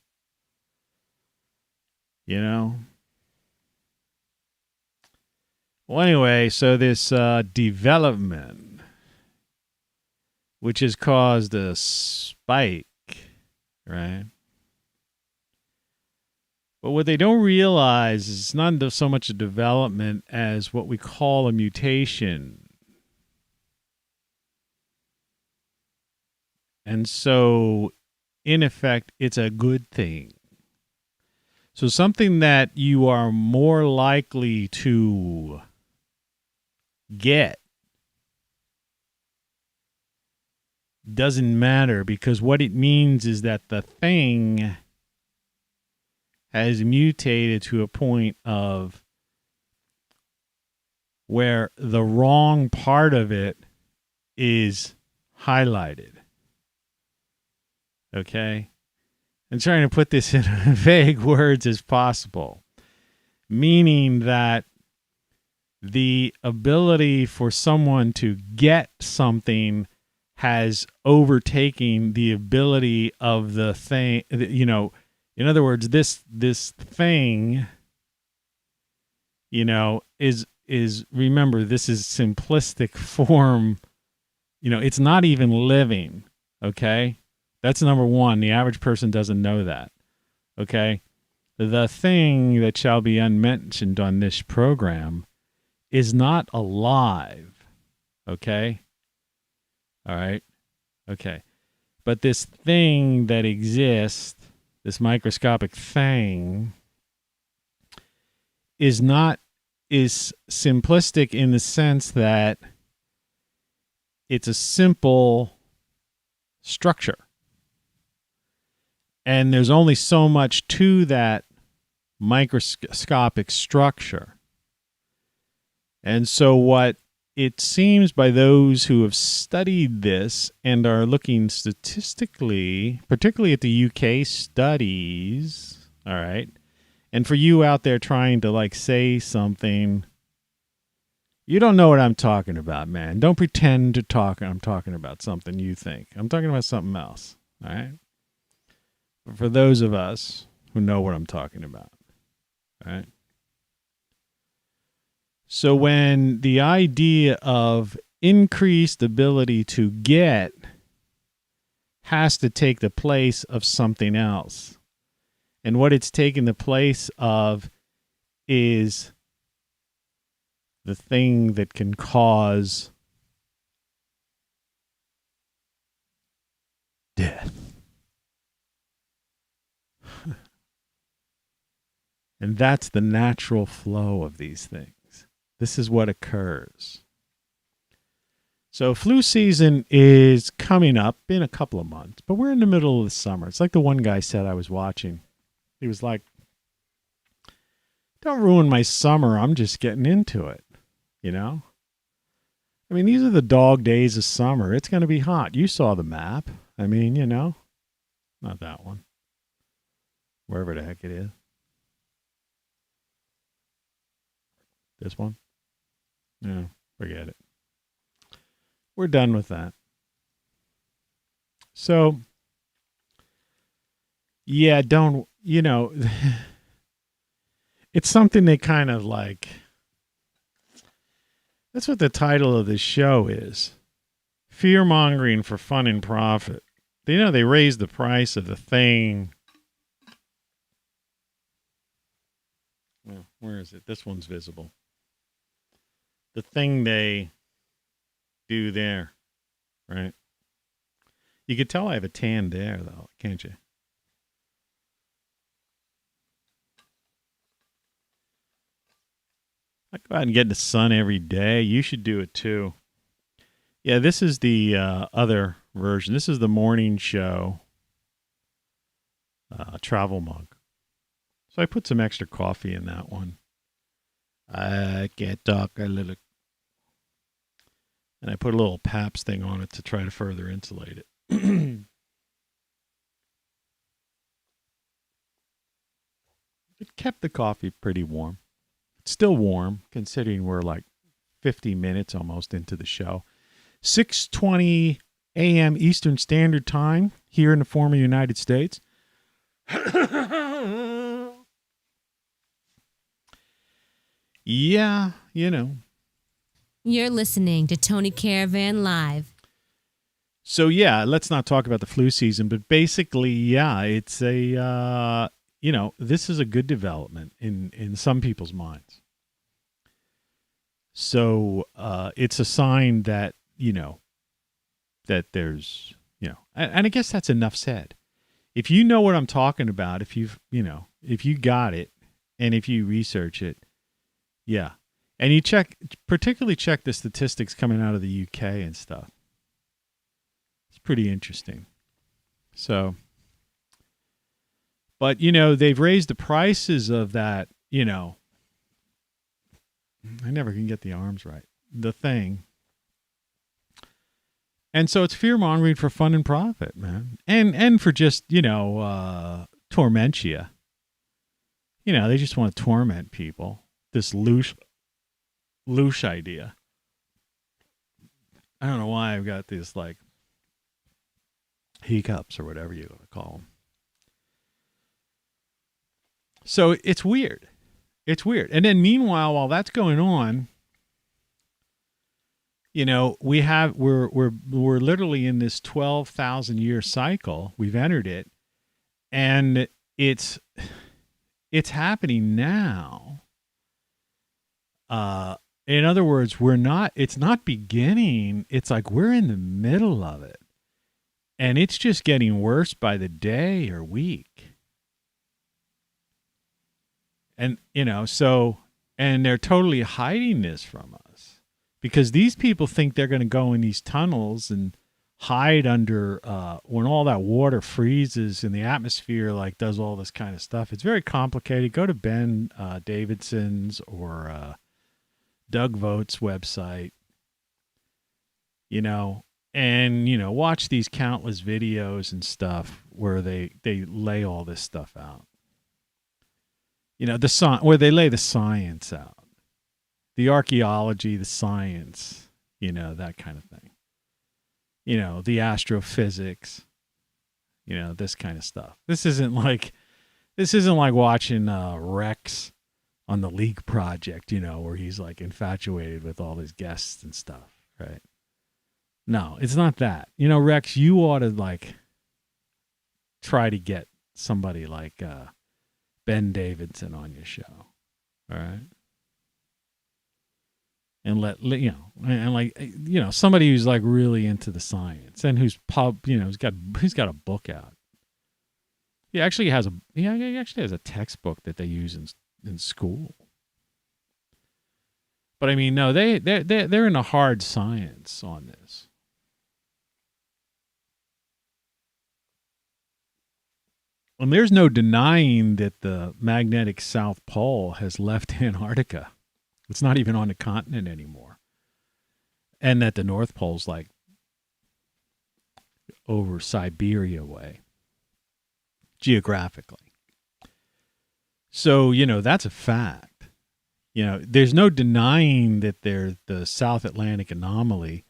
S1: Well, anyway, so this development, which has caused a spike, right? But what they don't realize is it's not so much a development as what we call a mutation. And so, in effect, it's a good thing. So something that you are more likely to get doesn't matter, because what it means is that the thing has mutated to a point of where the wrong part of it is highlighted. Okay? I'm trying to put this in vague words as possible, meaning that the ability for someone to get something has overtaken the ability of the thing. In other words, this thing, is remember, this is simplistic form. It's not even living. Okay, that's number one. The average person doesn't know that. Okay, the thing that shall be unmentioned on this program is not alive. Okay. All right. Okay. But this thing that exists, this microscopic thing, is simplistic in the sense that it's a simple structure. And there's only so much to that microscopic structure. And so what it seems by those who have studied this and are looking statistically, particularly at the UK studies, all right, and for you out there trying to say something, you don't know what I'm talking about, man. Don't pretend to talk. I'm talking about something you think. I'm talking about something else, all right? But for those of us who know what I'm talking about, all right? So when the idea of increased ability to get has to take the place of something else, and what it's taking the place of is the thing that can cause death. And that's the natural flow of these things. This is what occurs. So flu season is coming up in a couple of months, but we're in the middle of the summer. It's like the one guy said I was watching. He was like, don't ruin my summer. I'm just getting into it. I mean, these are the dog days of summer. It's going to be hot. You saw the map. I mean, not that one. Wherever the heck it is. This one? No, forget it. We're done with that. So, yeah, don't, it's something they kind of like. That's what the title of this show is. Fear-mongering for fun and profit. They raised the price of the thing. Well, where is it? This one's visible. The thing they do there, right? You could tell I have a tan there, though, can't you? I go out and get in the sun every day. You should do it, too. Yeah, this is the other version. This is the morning show travel mug. So I put some extra coffee in that one. I can't talk a little. And I put a little Pabst thing on it to try to further insulate it. kept the coffee pretty warm. It's still warm, considering we're like 50 minutes almost into the show. 6:20 a.m. Eastern Standard Time here in the former United States. Yeah, you know.
S5: You're listening to Tony Caravan Live.
S1: So, yeah, let's not talk about the flu season, but basically, yeah, it's a, this is a good development in some people's minds. So, it's a sign that, that there's, and I guess that's enough said. If you know what I'm talking about, if if you got it and if you research it, yeah. And you particularly check the statistics coming out of the UK and stuff. It's pretty interesting. So, but, they've raised the prices of that, I never can get the arms right. The thing. And so it's fear-mongering for fun and profit, man. And for just, torment you. They just want to torment people. This louche idea. I don't know why I've got these, like, hiccups or whatever you want to call them. So it's weird. It's weird. And then meanwhile, while that's going on, we're literally in this 12,000 year cycle. We've entered it, and it's happening now. In other words, it's not beginning. It's like we're in the middle of it, and it's just getting worse by the day or week. And, and they're totally hiding this from us because these people think they're going to go in these tunnels and hide under, when all that water freezes and the atmosphere, like, does all this kind of stuff. It's very complicated. Go to Ben Davidson's or Doug Vogt's website, and, watch these countless videos and stuff where they lay all this stuff out. Where they lay the science out, the archaeology, the science, that kind of thing. The astrophysics, this kind of stuff. This isn't like watching Rex on the League Project, where he's like infatuated with all his guests and stuff, right? No, it's not that. Rex, you ought to like try to get somebody like Ben Davidson on your show, all right? And somebody who's like really into the science and who's who's got a book out. He actually has a textbook that they use in school. But I mean, no, they're in a hard science on this. And there's no denying that the magnetic South Pole has left Antarctica. It's not even on the continent anymore. And that the North Pole's like over Siberia way, geographically. So, that's a fact. There's no denying that there's the South Atlantic anomaly,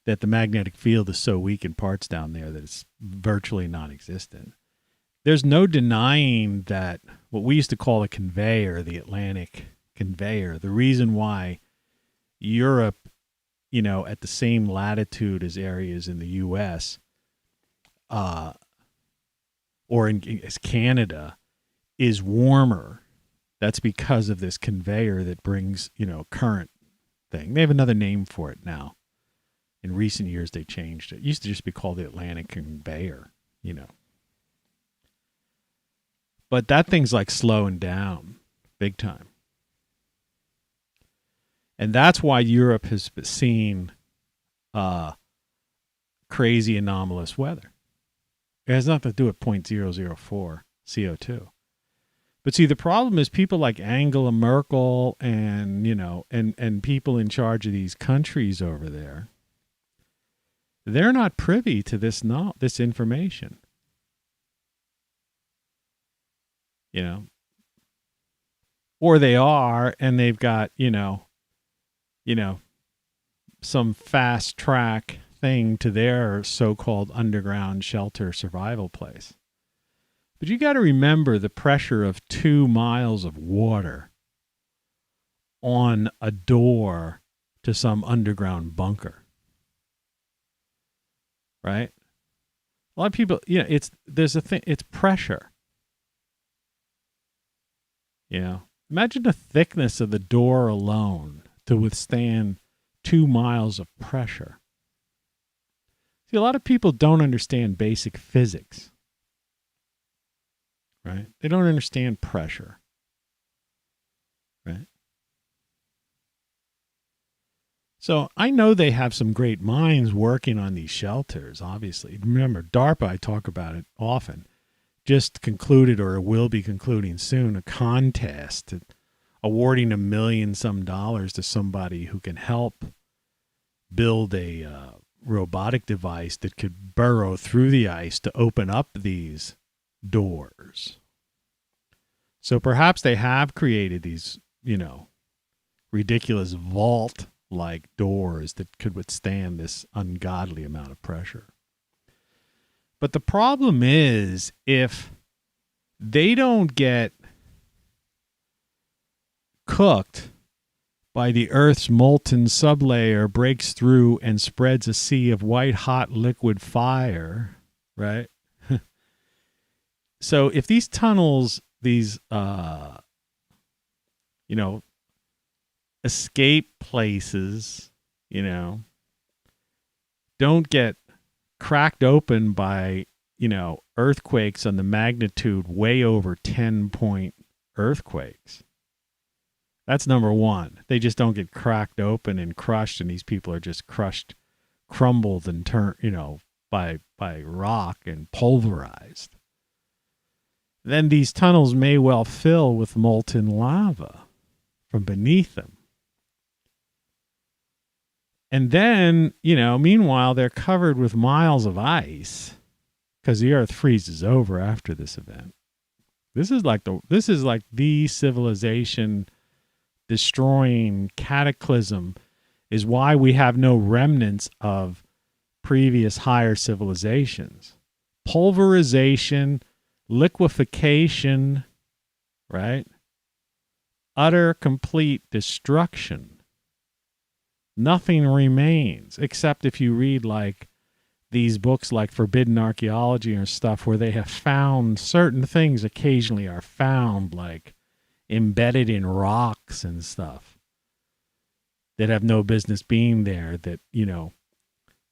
S1: that the magnetic field is so weak in parts down there that it's virtually non-existent. There's no denying that what we used to call a conveyor, the Atlantic conveyor, the reason why Europe, at the same latitude as areas in the U.S., or as Canada, is warmer. That's because of this conveyor that brings, current thing. They have another name for it now. In recent years, they changed it. It used to just be called the Atlantic conveyor, But that thing's like slowing down big time. And that's why Europe has seen crazy anomalous weather. It has nothing to do with 0.004 CO2. But see, the problem is people like Angela Merkel and, and people in charge of these countries over there, they're not privy to this information. or they are, and they've got, some fast track thing to their so-called underground shelter survival place. But you got to remember the pressure of 2 miles of water on a door to some underground bunker. Right? A lot of people, it's pressure. Imagine the thickness of the door alone to withstand 2 miles of pressure. See, a lot of people don't understand basic physics. Right? They don't understand pressure. Right? So I know they have some great minds working on these shelters, obviously. Remember, DARPA, I talk about it often, just concluded, or will be concluding soon, a contest awarding $1 million some to somebody who can help build a robotic device that could burrow through the ice to open up these doors. So perhaps they have created these, ridiculous vault-like doors that could withstand this ungodly amount of pressure. But the problem is, if they don't get cooked by the Earth's molten sublayer breaks through and spreads a sea of white-hot liquid fire, right? So if these tunnels, these, escape places, don't get cracked open by, earthquakes on the magnitude way over 10-point earthquakes. That's number one. They just don't get cracked open and crushed, and these people are just crushed, crumbled, and turned, by rock and pulverized. Then these tunnels may well fill with molten lava from beneath them. And then, meanwhile, they're covered with miles of ice because the Earth freezes over after this event. This is like the civilization destroying cataclysm, is why we have no remnants of previous higher civilizations. Pulverization, liquefaction, right? Utter, complete destruction. Nothing remains, except if you read like these books like Forbidden Archaeology or stuff, where they have found certain things occasionally are found like embedded in rocks and stuff that have no business being there, that,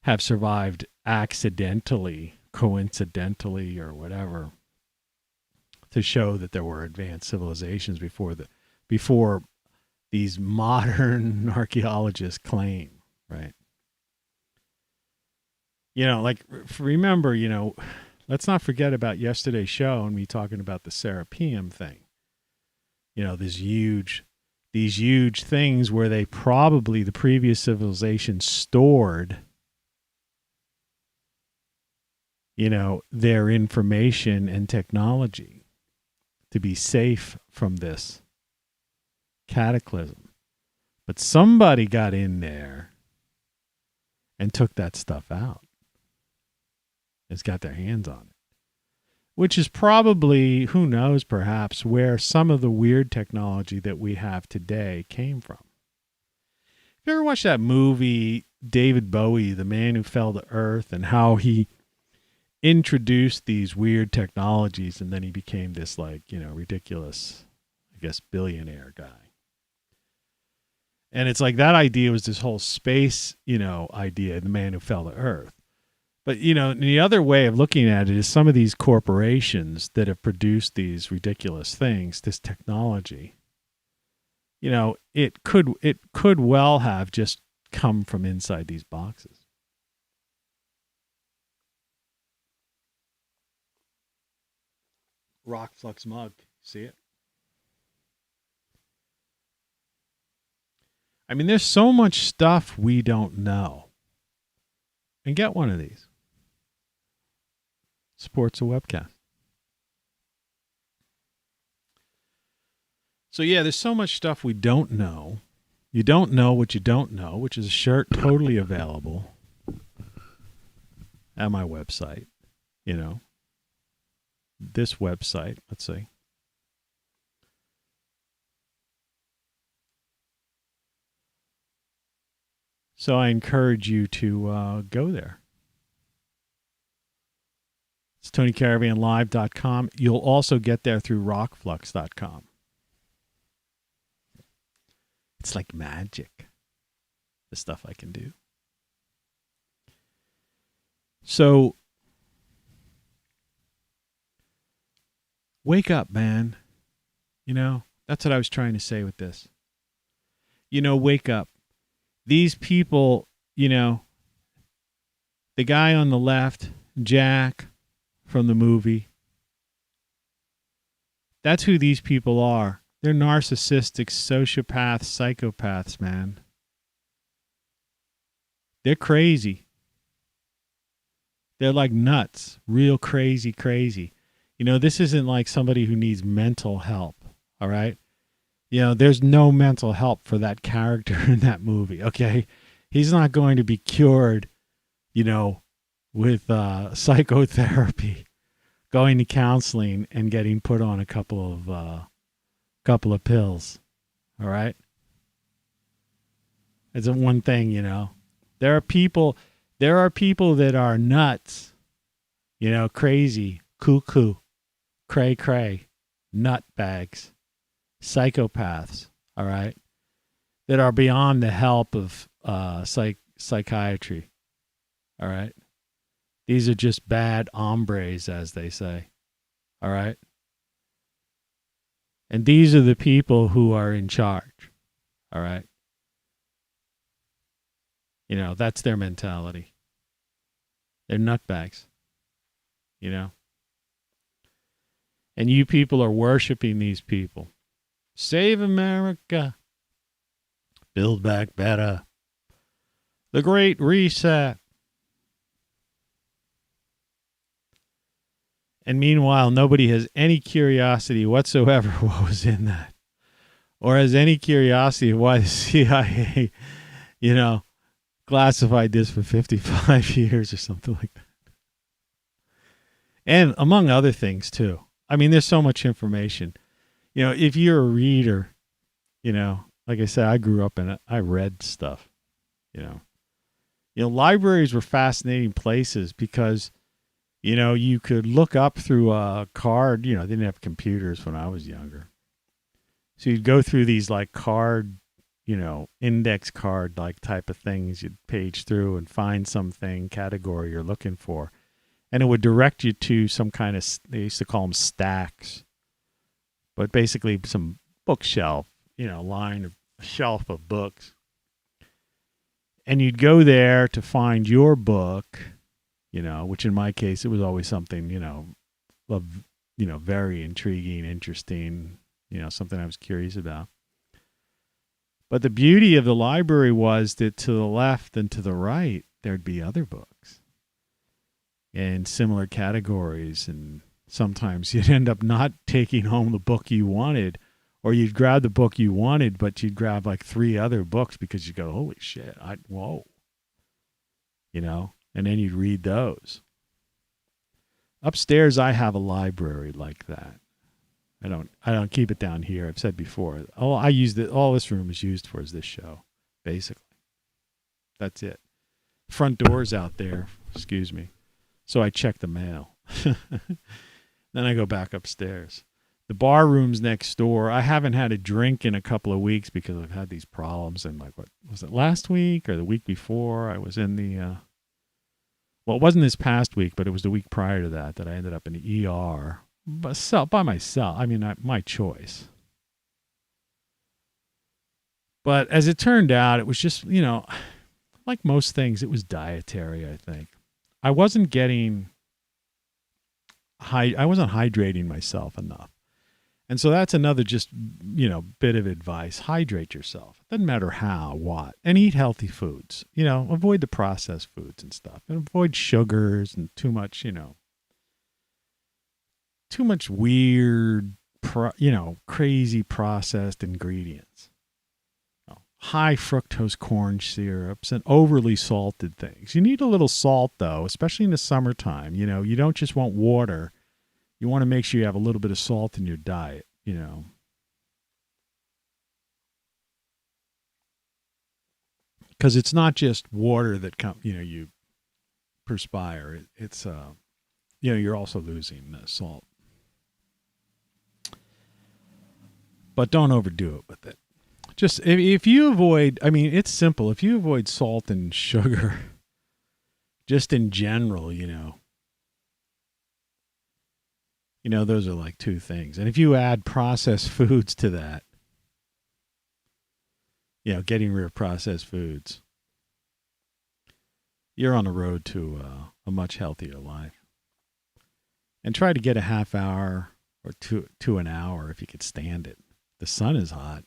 S1: have survived accidentally, coincidentally, or whatever, to show that there were advanced civilizations before these modern archaeologists claim, right? Remember, let's not forget about yesterday's show and me talking about the Serapeum thing. These huge things where they probably, the previous civilization stored, their information and technology to be safe from this cataclysm. But somebody got in there and took that stuff out. Has got their hands on it. Which is probably, who knows, perhaps, where some of the weird technology that we have today came from. Have you ever watched that movie, David Bowie, The Man Who Fell to Earth, and how he introduced these weird technologies and then he became this ridiculous, billionaire guy? And it's like that idea was this whole space, idea, the man who fell to Earth. But, the other way of looking at it is some of these corporations that have produced these ridiculous things, this technology, it could well have just come from inside these boxes. Rock Flux mug. See it? I mean, there's so much stuff we don't know. And get one of these. Supports a webcast. So yeah, there's so much stuff we don't know. You don't know what you don't know, which is a shirt totally available at my website. You know, this website, let's see. So I encourage you to go there. It's TonyCaravanLive.com. You'll also get there through rockflux.com. It's like magic, the stuff I can do. So, wake up, man. You know, that's what I was trying to say with this. You know, wake up. These people, you know, the guy on the left, Jack from the movie, that's who these people are. They're narcissistic, sociopaths, psychopaths, man. They're crazy. They're like nuts, real crazy, crazy. You know, this isn't like somebody who needs mental help, all right? You know, there's no mental help for that character in that movie, okay? He's not going to be cured, you know, with psychotherapy, going to counseling and getting put on a couple of pills, all right? It's a one thing, you know. There are people that are nuts, you know, crazy, cuckoo, cray, nut bags, psychopaths, all right, that are beyond the help of psychiatry, all right? These are just bad hombres, as they say, all right? And these are the people who are in charge, all right? You know, that's their mentality. They're nutbags, you know? And you people are worshiping these people. Save America. Build back better. The Great Reset. And meanwhile, nobody has any curiosity whatsoever what was in that. Or has any curiosity of why the CIA, you know, classified this for 55 years or something like that. And among other things, too. I mean, there's so much information. You know, if you're a reader, you know, like I said, I grew up in it. I read stuff, you know. You know, libraries were fascinating places because, you know, you could look up through a card. You know, they didn't have computers when I was younger. So you'd go through these like card, you know, index card like type of things. You'd page through and find something, category you're looking for. And it would direct you to some kind of, they used to call them stacks, but basically some bookshelf, you know, shelf of books. And you'd go there to find your book, you know, which in my case, it was always something, you know, very intriguing, interesting, you know, something I was curious about. But the beauty of the library was that to the left and to the right, there'd be other books in similar categories. And sometimes you'd end up not taking home the book you wanted, or you'd grab the book you wanted, but you'd grab like 3 other books because you go, holy shit, whoa, you know, and then you'd read those. Upstairs, I have a library like that. I don't keep it down here. I've said before, all this room is used for is this show, basically. That's it. Front door's out there, excuse me. So I check the mail. Then I go back upstairs. The bar room's next door. I haven't had a drink in a couple of weeks because I've had these problems. And like, what was it, last week or the week before? I was in the, well, it wasn't this past week, but it was the week prior to that I ended up in the ER. By myself. I mean, my choice. But as it turned out, it was just, you know, like most things, it was dietary, I think. I wasn't getting I wasn't hydrating myself enough. And so that's another just, you know, bit of advice. Hydrate yourself. It doesn't matter how, what. And eat healthy foods. You know, avoid the processed foods and stuff. And avoid sugars and too much, you know, too much weird crazy processed ingredients. High fructose corn syrups and overly salted things. You need a little salt, though, especially in the summertime. You don't just want water. You want to make sure you have a little bit of salt in your diet, Because it's not just water that you perspire. It's you're also losing salt. But don't overdo it with it. Just if you avoid, it's simple. If you avoid salt and sugar, just in general, those are like two things. And if you add processed foods to that, getting rid of processed foods, you're on the road to a much healthier life. And try to get a half hour or to an hour if you could stand it. The sun is hot.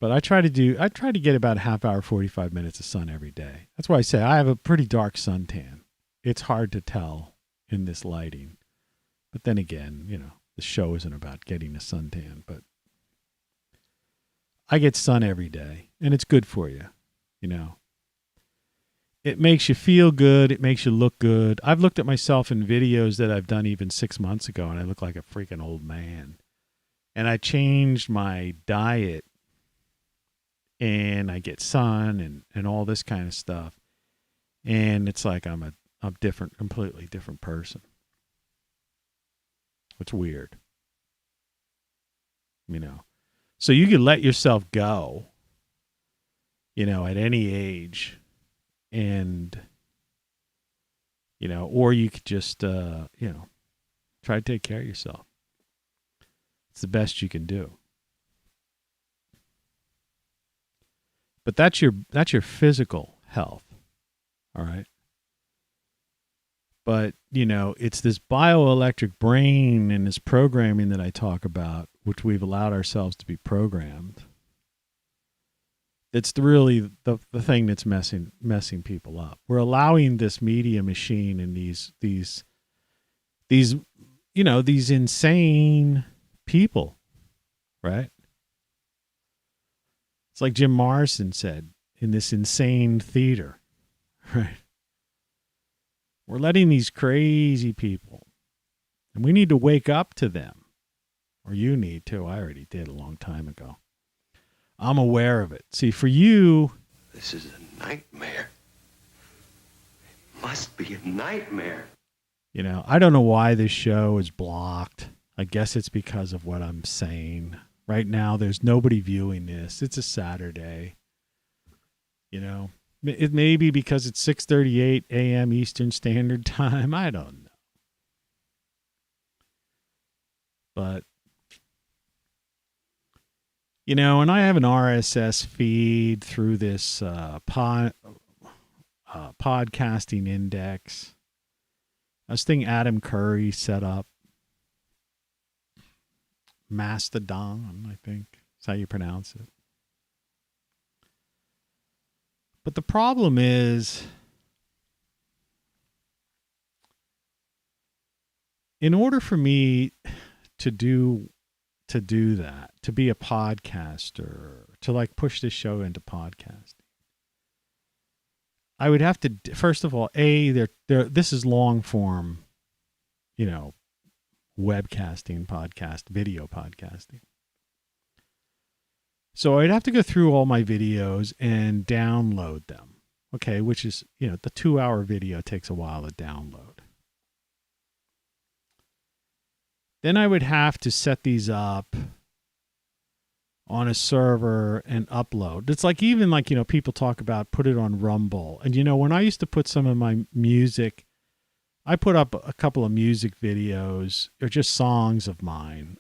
S1: But I try to get about a half hour, 45 minutes of sun every day. That's why I say I have a pretty dark suntan. It's hard to tell in this lighting. But then again, the show isn't about getting a suntan, but I get sun every day and it's good for you. It makes you feel good. It makes you look good. I've looked at myself in videos that I've done even 6 months ago and I look like a freaking old man. And I changed my diet and I get sun and all this kind of stuff. And it's like I'm a completely different person. It's weird. So you can let yourself go, at any age and, or you could just, try to take care of yourself. It's the best you can do. But that's your physical health. All right. But, it's this bioelectric brain and this programming that I talk about, which we've allowed ourselves to be programmed. It's really the thing that's messing people up. We're allowing this media machine and these insane people, right? It's like Jim Morrison said, in this insane theater, right? We're letting these crazy people, and we need to wake up to them. Or you need to. I already did a long time ago. I'm aware of it. See, for you...
S6: This is a nightmare. It must be a nightmare.
S1: I don't know why this show is blocked. I guess it's because of what I'm saying. Right now, there's nobody viewing this. It's a Saturday. It may be because it's 6:38 a.m. Eastern Standard Time. I don't know. But, and I have an RSS feed through this podcasting index. This thing Adam Curry set up. Mastodon, I think is how you pronounce it. But the problem is, in order for me to do that, to be a podcaster, to push this show into podcasting, I would have to, first of all, this is long form, webcasting, podcast, video podcasting. So I'd have to go through all my videos and download them. Okay, which is, the 2-hour video takes a while to download. Then I would have to set these up on a server and upload. It's even people talk about put it on Rumble. And when I used to put some of my music, I put up a couple of music videos or just songs of mine.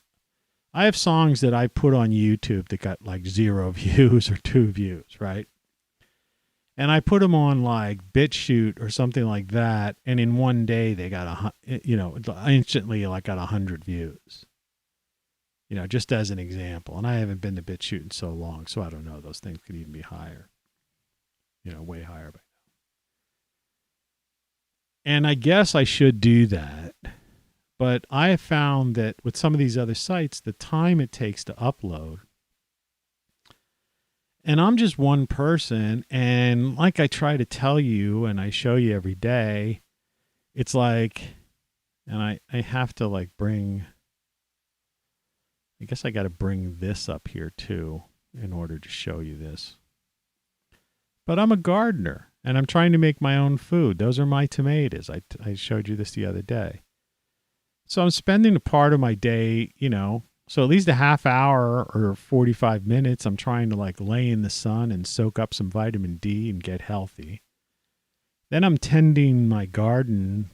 S1: I have songs that I put on YouTube that got 0 views or 2 views, right? And I put them on BitChute or something like that, and in one day they got instantly got 100 views. Just as an example. And I haven't been to BitChute in so long, so I don't know. Those things could even be higher. Way higher by now. And I guess I should do that. But I have found that with some of these other sites, the time it takes to upload, and I'm just one person, and like I try to tell you and I show you every day, it's like, and I have to like bring, I guess I got to bring this up here too in order to show you this. But I'm a gardener, and I'm trying to make my own food. Those are my tomatoes. I showed you this the other day. So I'm spending a part of my day, you know, so at least a half hour or 45 minutes, I'm trying to like lay in the sun and soak up some vitamin D and get healthy. Then I'm tending my garden,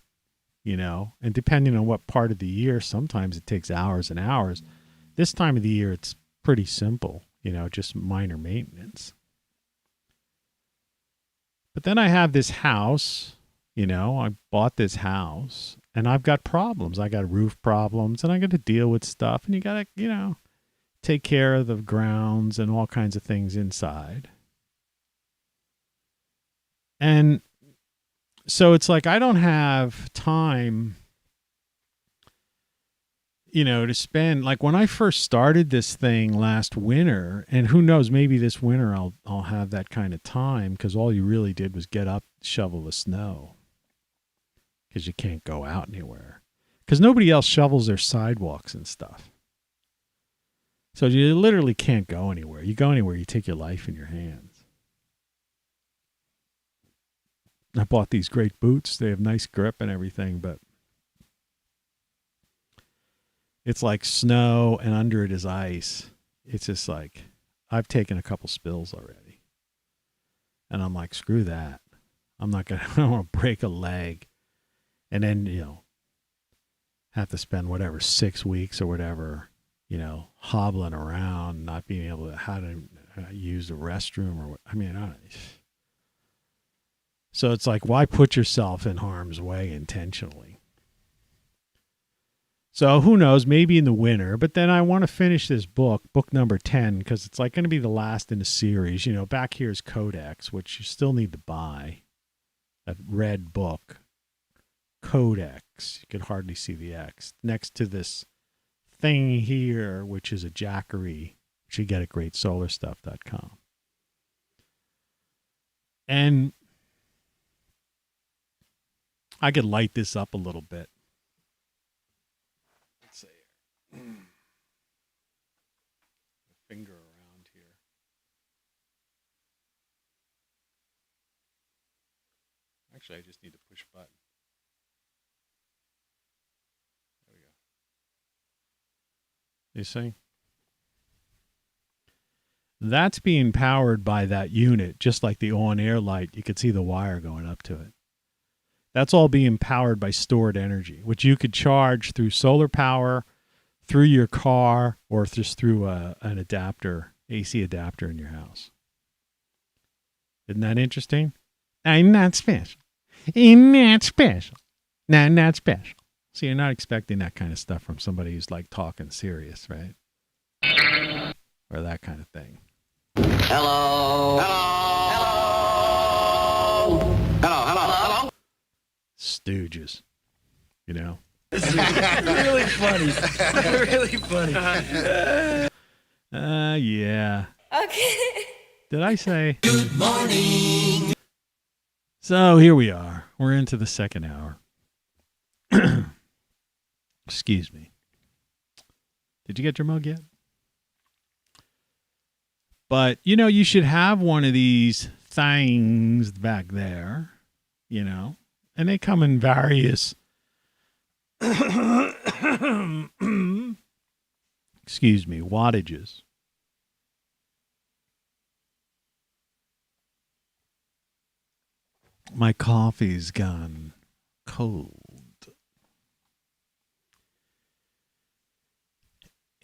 S1: you know, and depending on what part of the year, sometimes it takes hours and hours. This time of the year, it's pretty simple, you know, just minor maintenance. But then I have this house, you know, I bought this house and I've got problems. I got roof problems and I got to deal with stuff, and you got to, you know, take care of the grounds and all kinds of things inside. And so it's like I don't have time, you know, to spend, like when I first started this thing last winter, and who knows, maybe this winter I'll have that kind of time, because all you really did was get up, shovel the snow, because you can't go out anywhere, because nobody else shovels their sidewalks and stuff. So you literally can't go anywhere. You go anywhere, you take your life in your hands. I bought these great boots. They have nice grip and everything, but it's like snow and under it is ice. It's just like, I've taken a couple spills already. And I'm like, screw that. I don't want to break a leg and then, you know, have to spend whatever, 6 weeks or whatever, you know, hobbling around, not being able to, how to use the restroom or what. I mean, so it's like, why put yourself in harm's way intentionally? So who knows, maybe in the winter, but then I want to finish this book number 10, because it's like going to be the last in the series. You know, back here is Codex, which you still need to buy. That red book, Codex. You could hardly see the X. Next to this thing here, which is a Jackery, which you get at greatsolarstuff.com. And I could light this up a little bit. Finger around here. Actually, I just need to push a button. There we go. You see? That's being powered by that unit, just like the on-air light. You could see the wire going up to it. That's all being powered by stored energy, which you could charge through solar power, through your car, or just through an adapter, AC adapter in your house. Isn't that interesting? I'm not special. I'm not special. No, not special. So you're not expecting that kind of stuff from somebody who's like talking serious, right? Or that kind of thing.
S6: Hello. Hello. Hello. Hello. Hello. Hello.
S1: Stooges, you know?
S7: Really funny. Really funny.
S1: Yeah.
S5: Okay.
S1: Did I say?
S2: Good morning.
S1: So here we are. We're into the second hour. Excuse me. Did you get your mug yet? But, you know, you should have one of these things back there, you know, and they come in various excuse me, wattages. My coffee's gone cold.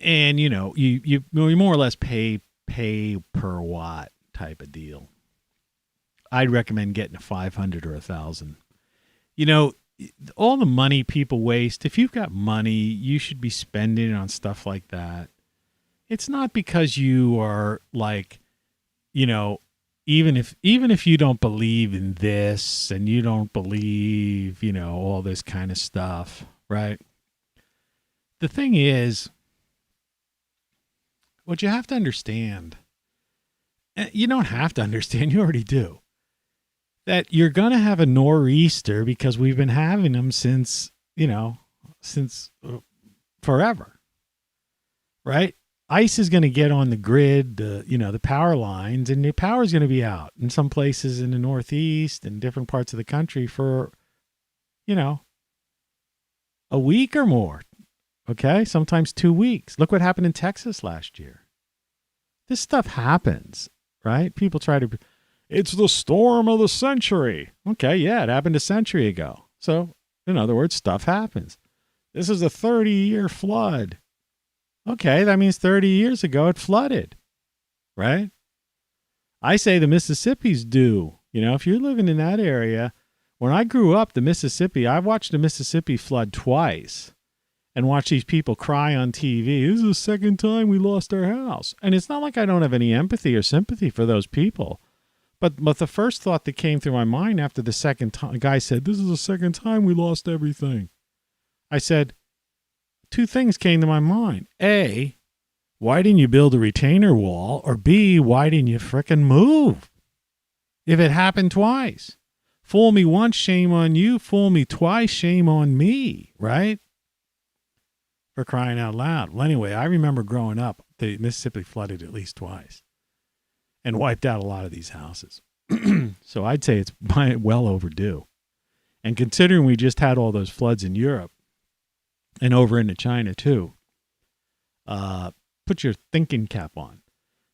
S1: And, you know, you more or less pay per watt type of deal. I'd recommend getting a 500 or 1,000. You know, all the money people waste, if you've got money, you should be spending it on stuff like that. It's not because you are like, you know, even if you don't believe in this and you don't believe, you know, all this kind of stuff, right? the thing is, what you have to understand, you don't have to understand, you already do, that you're going to have a nor'easter because we've been having them since forever, right? Ice is going to get on the grid, the power lines, and the power is going to be out in some places in the Northeast and different parts of the country for, a week or more. Okay. Sometimes 2 weeks. Look what happened in Texas last year. This stuff happens, right? People try to, it's the storm of the century. Okay. Yeah. It happened a century ago. So in other words, stuff happens. This is a 30-year flood. Okay. That means 30 years ago it flooded, right? I say the Mississippi's due. If you're living in that area, when I grew up, the Mississippi, I watched the Mississippi flood twice and watched these people cry on TV. This is the second time we lost our house. And it's not like I don't have any empathy or sympathy for those people. But the first thought that came through my mind after the second time, a guy said, this is the second time we lost everything. I said, two things came to my mind. A, why didn't you build a retainer wall? Or B, why didn't you frickin' move? If it happened twice. Fool me once, shame on you. Fool me twice, shame on me, right? For crying out loud. Well, anyway, I remember growing up, the Mississippi flooded at least twice and wiped out a lot of these houses. So I'd say it's well overdue. And considering we just had all those floods in Europe and over into China too, put your thinking cap on.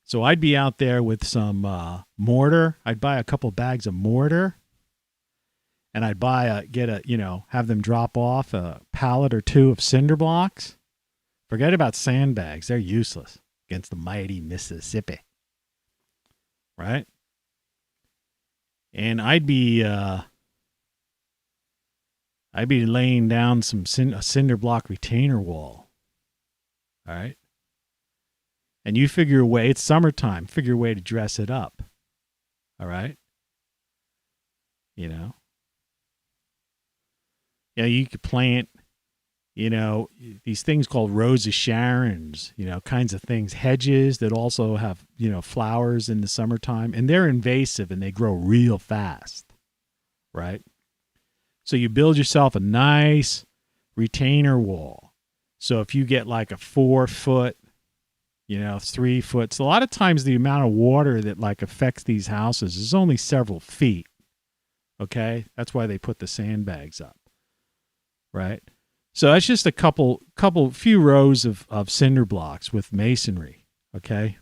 S1: So I'd be out there with some mortar. I'd buy a couple bags of mortar. And I'd have them drop off a pallet or two of cinder blocks. Forget about sandbags. They're useless against the mighty Mississippi. Right? And I'd be laying down a cinder block retainer wall. All right? And you figure a way, it's summertime, figure a way to dress it up. All right? Yeah, you could plant, these things called Rose of Sharons, kinds of things, hedges that also have, flowers in the summertime, and they're invasive and they grow real fast, right? So you build yourself a nice retainer wall. So if you get like a 4 foot, 3 foot, so a lot of times the amount of water that like affects these houses is only several feet. Okay. That's why they put the sandbags up. Right. So that's just a few rows of cinder blocks with masonry. Okay.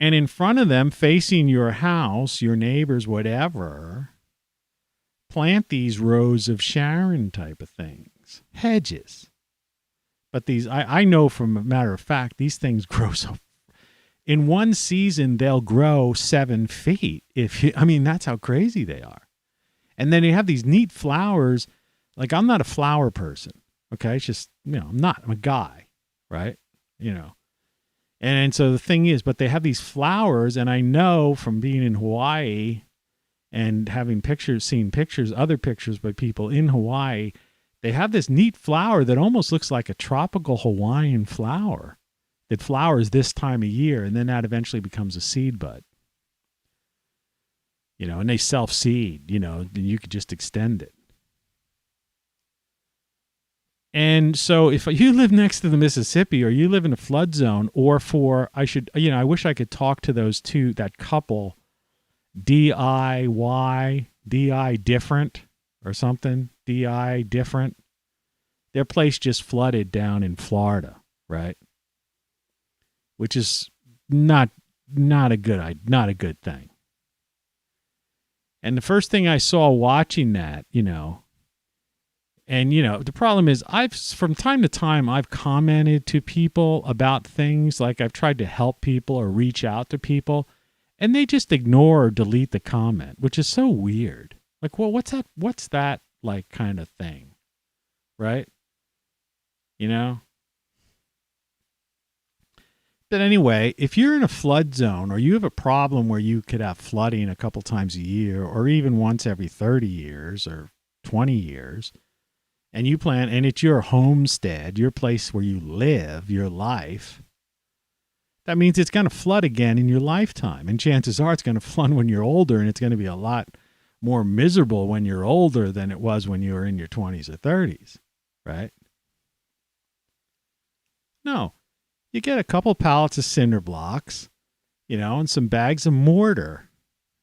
S1: And in front of them, facing your house, your neighbors, whatever, plant these rows of Sharon type of things, hedges. But these, I know from a matter of fact, these things grow so. In one season, they'll grow 7 feet. That's how crazy they are. And then you have these neat flowers. Like, I'm not a flower person. Okay. It's just, I'm a guy. Right. And so the thing is, but they have these flowers, and I know from being in Hawaii and having seen pictures, other pictures by people in Hawaii, they have this neat flower that almost looks like a tropical Hawaiian flower that flowers this time of year, and then that eventually becomes a seed bud. And they self-seed, and you could just extend it. And so if you live next to the Mississippi, or you live in a flood zone, or I wish I could talk to that couple, DIY, DI different or something, DI different. Their place just flooded down in Florida, right? Which is not a good thing. And the first thing I saw watching that, and the problem is from time to time, I've commented to people about things, like I've tried to help people or reach out to people, and they just ignore or delete the comment, which is so weird. Like, well, what's that like kind of thing? Right? But anyway, if you're in a flood zone, or you have a problem where you could have flooding a couple times a year, or even once every 30 years or 20 years, and you plan, and it's your homestead, your place where you live, your life, that means it's going to flood again in your lifetime. And chances are it's going to flood when you're older, and it's going to be a lot more miserable when you're older than it was when you were in your 20s or 30s, right? No. You get a couple pallets of cinder blocks, and some bags of mortar.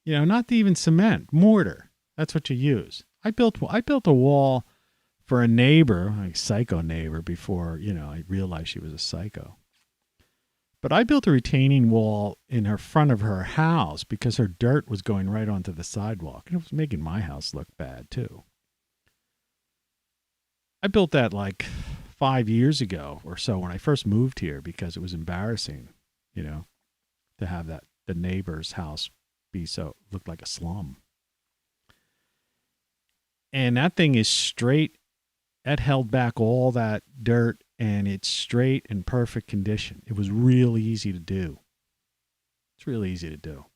S1: Not even cement, mortar. That's what you use. I built a wall for a neighbor, a psycho neighbor, before, I realized she was a psycho. But I built a retaining wall in her front of her house because her dirt was going right onto the sidewalk. And it was making my house look bad, too. I built that like 5 years ago or so when I first moved here because it was embarrassing, to have the neighbor's house look like a slum. And that thing is straight. That held back all that dirt, and it's straight and perfect condition. It was really easy to do. It's really easy to do.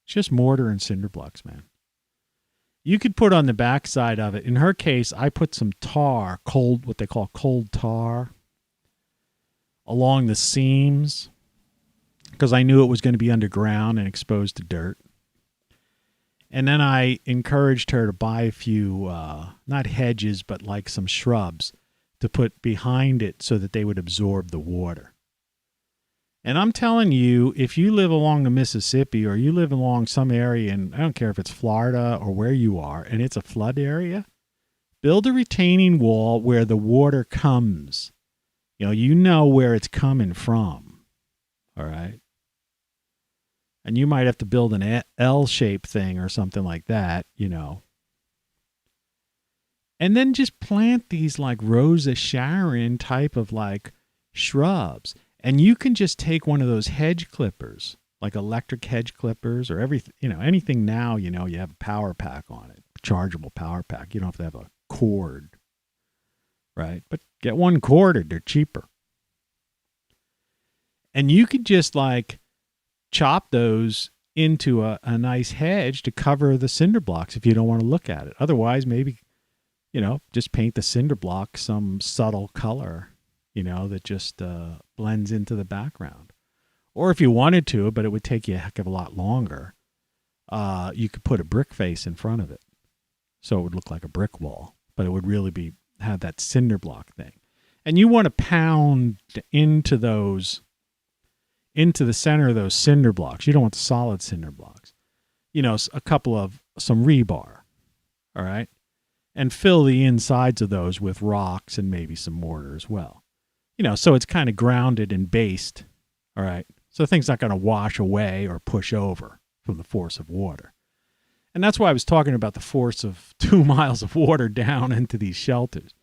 S1: It's just mortar and cinder blocks, man. You could put on the backside of it. In her case, I put some tar, what they call cold tar, along the seams because I knew it was going to be underground and exposed to dirt. And then I encouraged her to buy a few, not hedges, but like some shrubs to put behind it so that they would absorb the water. And I'm telling you, if you live along the Mississippi or you live along some area, and I don't care if it's Florida or where you are, and it's a flood area, build a retaining wall where the water comes. You know where it's coming from. All right? And you might have to build an L-shaped thing or something like that, And then just plant these like Rosa Sharon type of like shrubs. And you can just take one of those hedge clippers, like electric hedge clippers or anything now, you have a power pack on it, chargeable power pack. You don't have to have a cord, right? But get one corded, they're cheaper. And you could just like chop those into a nice hedge to cover the cinder blocks if you don't want to look at it. Otherwise, maybe, just paint the cinder block some subtle color, that just blends into the background. Or if you wanted to, but it would take you a heck of a lot longer, you could put a brick face in front of it. So it would look like a brick wall, but it would really have that cinder block thing. And you want to pound into the center of those cinder blocks. You don't want the solid cinder blocks. Some rebar, all right? And fill the insides of those with rocks and maybe some mortar as well. So it's kind of grounded and based, all right? So the thing's not going to wash away or push over from the force of water. And that's why I was talking about the force of 2 miles of water down into these shelters.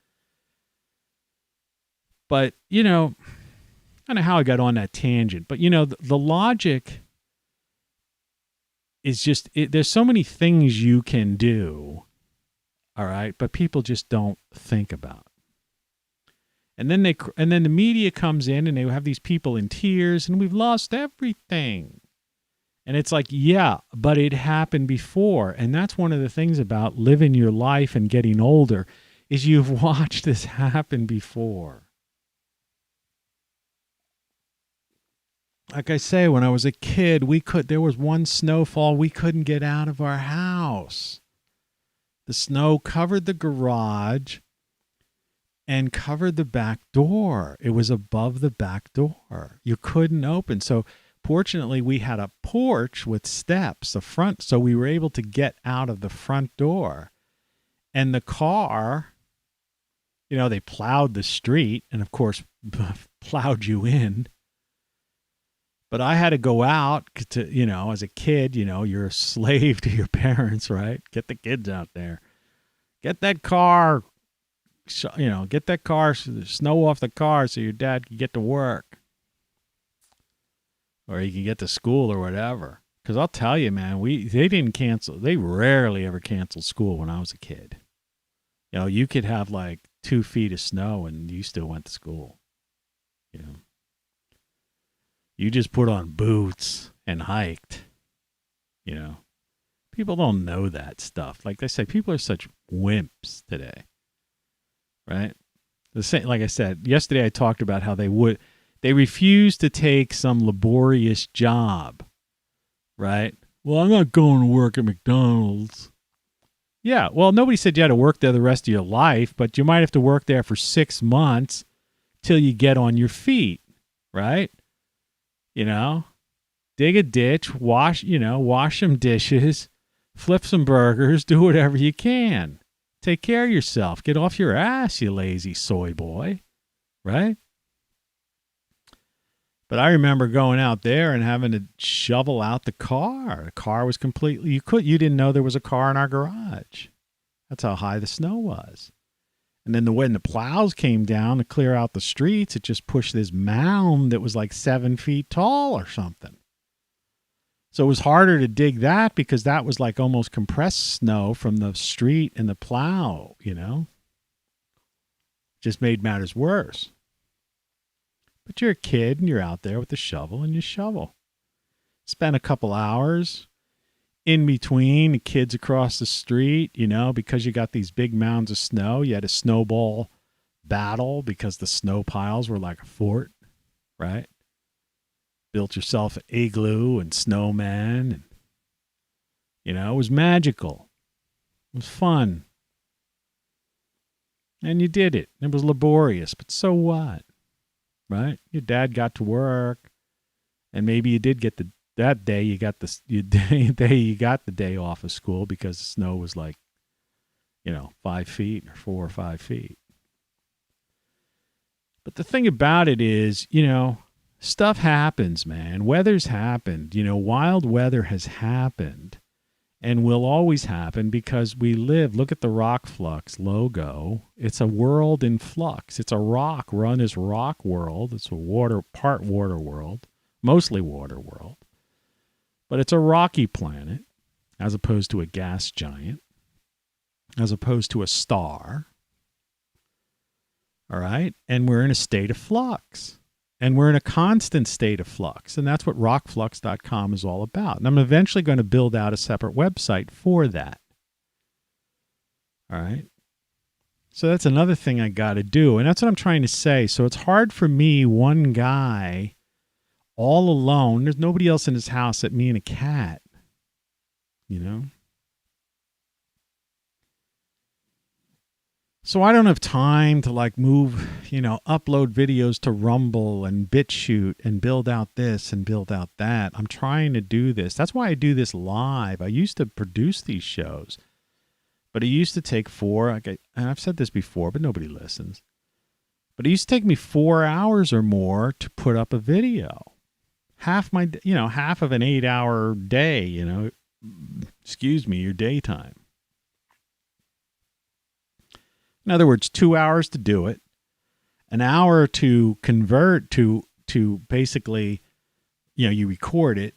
S1: But, I don't know how I got on that tangent, but the logic is just there's so many things you can do, all right, but people just don't think about. And then the media comes in and they have these people in tears and we've lost everything. And it's like, yeah, but it happened before. And that's one of the things about living your life and getting older is you've watched this happen before. Like I say, when I was a kid, there was one snowfall, we couldn't get out of our house. The snow covered the garage and covered the back door. It was above the back door. You couldn't open. So fortunately, we had a porch with steps, a front, so we were able to get out of the front door. And the car, they plowed the street and, of course, plowed you in. But I had to go out to, as a kid, you're a slave to your parents, right? Get the kids out there. Get that car, get that car, snow off the car so your dad can get to work. Or he can get to school or whatever. Because I'll tell you, man, they rarely ever canceled school when I was a kid. You could have like 2 feet of snow and you still went to school. You just put on boots and hiked, People don't know that stuff. Like they say, people are such wimps today. right? The same, like I said yesterday, I talked about how they refuse to take some laborious job, right? Well, I'm not going to work at McDonald's. Yeah, well, nobody said you had to work there the rest of your life, but you might have to work there for 6 months till you get on your feet, right? You know, dig a ditch, wash some dishes, flip some burgers, do whatever you can. Take care of yourself. Get off your ass, you lazy soy boy, right? But I remember going out there and having to shovel out the car. The car was completely, you didn't know there was a car in our garage. That's how high the snow was. And then when the plows came down to clear out the streets, it just pushed this mound that was like 7 feet tall or something. So it was harder to dig that because that was like almost compressed snow from the street and the plow, Just made matters worse. But you're a kid and you're out there with the shovel and you shovel. Spend a couple hours in between the kids across the street, because you got these big mounds of snow. You had a snowball battle because the snow piles were like a fort, right? Built yourself an igloo and snowmen. And, it was magical. It was fun. And you did it. It was laborious, but so what? Right? Your dad got to work, and maybe you did get that day you got the day off of school because the snow was like, 5 feet or 4 or 5 feet. But the thing about it is, stuff happens, man. Weather's happened. Wild weather has happened and will always happen because we live. Look at the Rock Flux logo. It's a world in flux. It's a rock. We're on this rock world. It's a part water world, mostly water world. But it's a rocky planet as opposed to a gas giant, as opposed to a star. All right? And we're in a state of flux. And we're in a constant state of flux. And that's what rockflux.com is all about. And I'm eventually going to build out a separate website for that. All right? So that's another thing I got to do. And that's what I'm trying to say. So it's hard for me, one guy, all alone. There's nobody else in his house except me and a cat. So I don't have time to move, upload videos to Rumble and BitChute and build out this and build out that. I'm trying to do this. That's why I do this live. I used to produce these shows, but it used to take and I've said this before, but nobody listens. But it used to take me 4 hours or more to put up a video. Half of an 8-hour day, your daytime. In other words, 2 hours to do it, an hour to convert to basically, you record it,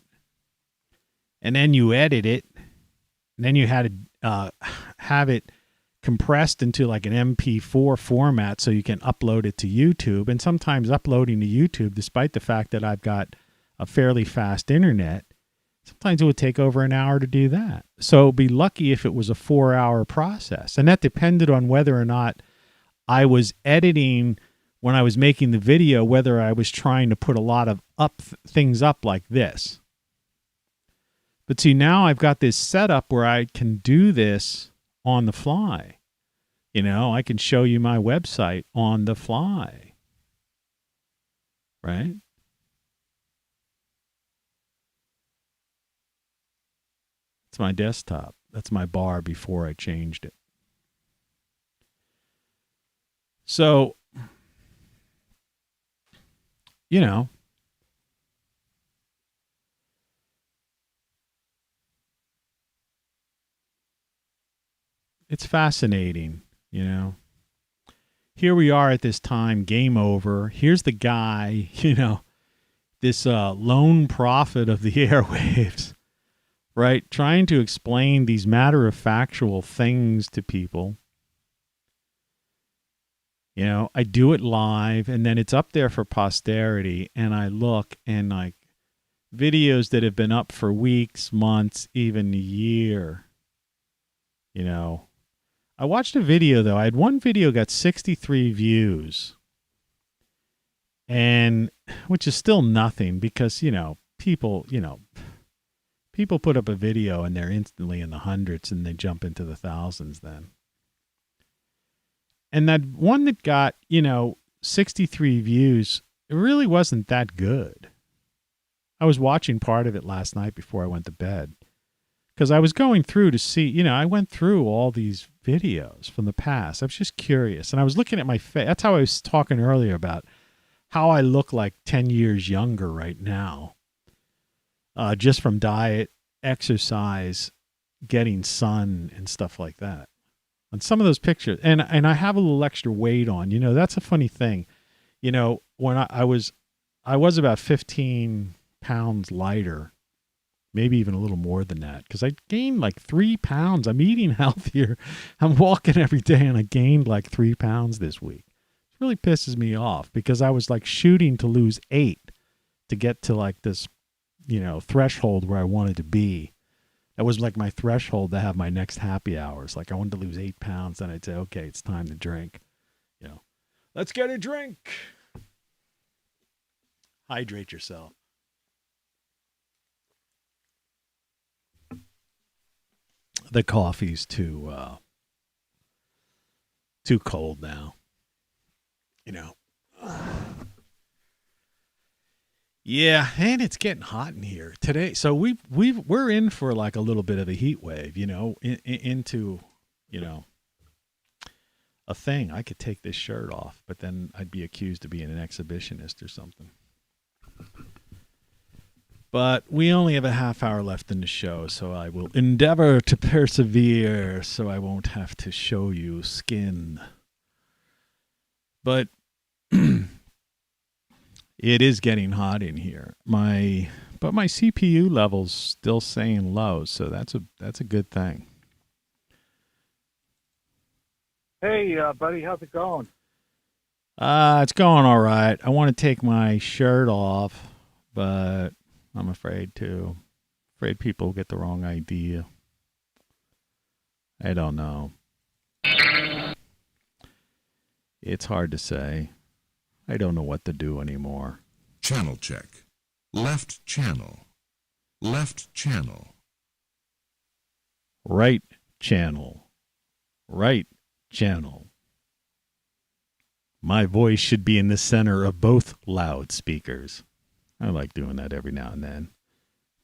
S1: and then you edit it, and then you had to have it compressed into like an MP4 format so you can upload it to YouTube. And sometimes uploading to YouTube, despite the fact that I've got a fairly fast internet, sometimes it would take over an hour to do that. So be lucky if it was a 4-hour process. And that depended on whether or not I was editing when I was making the video, whether I was trying to put a lot of things up like this. But see, now I've got this setup where I can do this on the fly. I can show you my website on the fly. Right? It's my desktop. That's my bar before I changed it. So, it's fascinating, Here we are at this time, game over. Here's the guy, this lone prophet of the airwaves. Right? Trying to explain these matter-of-factual things to people. I do it live, and then it's up there for posterity, and I look, and videos that have been up for weeks, months, even a year, I watched a video, though. I had one video got 63 views, and which is still nothing because, people put up a video and they're instantly in the hundreds and they jump into the thousands then. And that one that got, 63 views, it really wasn't that good. I was watching part of it last night before I went to bed because I was going through to see, I went through all these videos from the past. I was just curious. And I was looking at my face. That's how I was talking earlier about how I look like 10 years younger right now. Just from diet, exercise, getting sun and stuff like that. On some of those pictures, and I have a little extra weight on. That's a funny thing. When I was about 15 pounds lighter, maybe even a little more than that, because I gained like 3 pounds. I'm eating healthier. I'm walking every day, and I gained like 3 pounds this week. It really pisses me off because I was like shooting to lose 8 to get to like this, threshold where I wanted to be. That was like my threshold to have my next happy hours. Like I wanted to lose 8 pounds. Then I'd say, okay, it's time to drink. Let's get a drink. Hydrate yourself. The coffee's too cold now. Yeah, and it's getting hot in here today. So we're in for like a little bit of a heat wave, into, a thing. I could take this shirt off, but then I'd be accused of being an exhibitionist or something. But we only have a half hour left in the show, so I will endeavor to persevere so I won't have to show you skin. But it is getting hot in here. But my CPU level's still staying low, so that's a good thing.
S4: Hey, buddy, how's it going?
S1: It's going all right. I want to take my shirt off, but I'm afraid people will get the wrong idea. I don't know. It's hard to say. I don't know what to do anymore.
S2: Channel check. Left channel. Left channel.
S1: Right channel. Right channel. My voice should be in the center of both loudspeakers. I like doing that every now and then.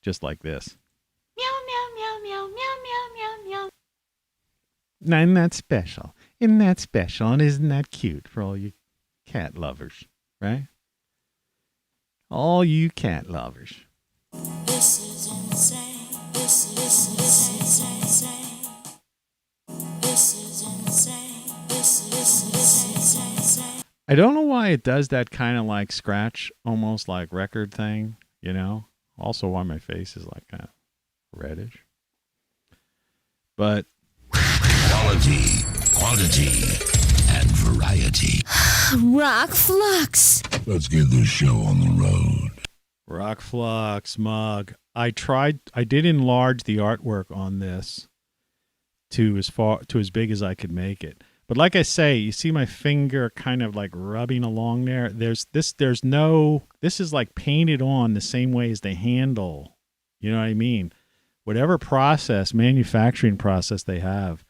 S1: Just like this.
S5: Meow, meow, meow, meow, meow, meow, meow, meow.
S1: Now, isn't that special? Isn't that special? And isn't that cute for all you cat lovers, right? All you cat lovers.
S8: This is insane. This is insane. This is insane. This is insane.
S1: I don't know why it does that kind of like scratch, almost like record thing, Also why my face is like kind of reddish. But
S2: Quality, quantity, and variety.
S5: Rock Flux.
S2: Let's get this show on the road.
S1: Rock Flux mug. I did enlarge the artwork on this to as big as I could make it. But like I say, you see my finger kind of like rubbing along there. This is like painted on the same way as the handle. You know what I mean? Whatever manufacturing process they have,